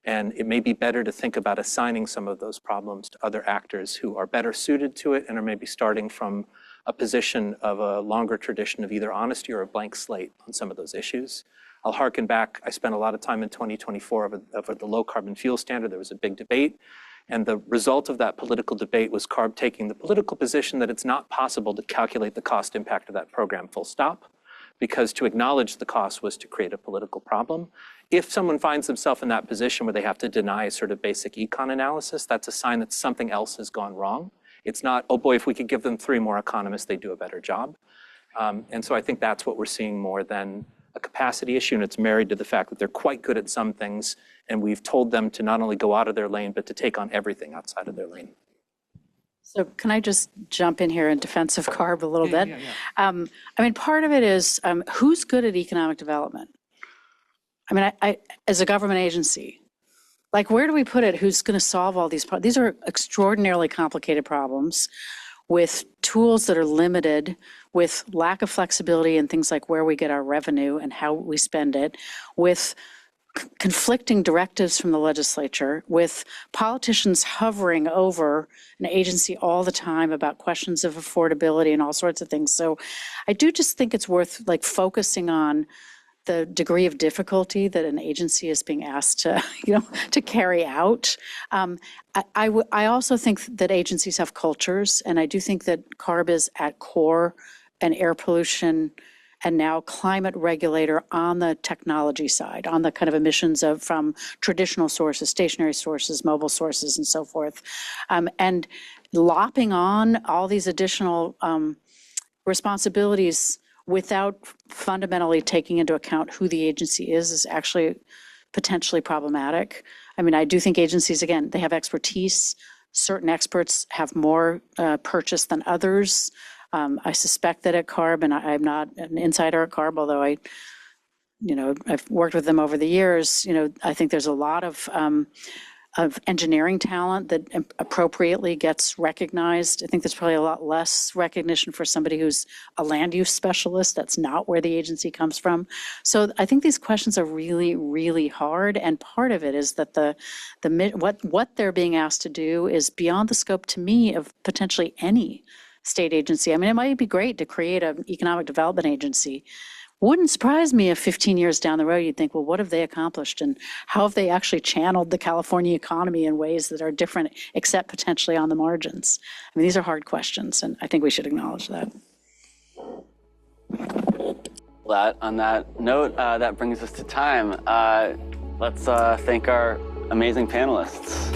[SPEAKER 2] And it may be better to think about assigning some of those problems to other actors who are better suited to it and are maybe starting from a position of a longer tradition of either honesty or a blank slate on some of those issues. I'll harken back. I spent a lot of time in 2024 over the low carbon fuel standard. There was a big debate. And the result of that political debate was CARB taking the political position that it's not possible to calculate the cost impact of that program full stop, because to acknowledge the cost was to create a political problem. If someone finds themselves in that position where they have to deny sort of basic econ analysis, that's a sign that something else has gone wrong. It's not, oh boy, if we could give them 3 more economists, they'd do a better job. And so I think that's what we're seeing more than a capacity issue, and it's married to the fact that they're quite good at some things, and we've told them to not only go out of their lane, but to take on everything outside of their lane.
[SPEAKER 5] So can I just jump in here in defense of CARB a little bit? I mean, part of it is who's good at economic development? I mean, I as a government agency, like where do we put it? Who's going to solve all these problems? These are extraordinarily complicated problems with tools that are limited, with lack of flexibility in things like where we get our revenue and how we spend it, with conflicting directives from the legislature, with politicians hovering over an agency all the time about questions of affordability and all sorts of things. So I do just think it's worth like focusing on the degree of difficulty that an agency is being asked to, to carry out. I also think that agencies have cultures, and I do think that CARB is at core an air pollution and now climate regulator on the technology side, on the kind of emissions from traditional sources, stationary sources, mobile sources, and so forth. And lopping on all these additional responsibilities without fundamentally taking into account who the agency is actually potentially problematic. I mean, I do think agencies, again, they have expertise. Certain experts have more purchase than others. I suspect that at CARB, and I'm not an insider at CARB, although I've worked with them over the years, I think there's a lot of engineering talent that appropriately gets recognized. I think there's probably a lot less recognition for somebody who's a land use specialist. That's not where the agency comes from. So I think these questions are really, really hard. And part of it is that what they're being asked to do is beyond the scope, to me, of potentially any state agency. I mean, it might be great to create an economic development agency. Wouldn't surprise me if 15 years down the road, you'd think, well, what have they accomplished and how have they actually channeled the California economy in ways that are different, except potentially on the margins? I mean, these are hard questions, and I think we should acknowledge that.
[SPEAKER 1] On that note, that brings us to time. Let's thank our amazing panelists.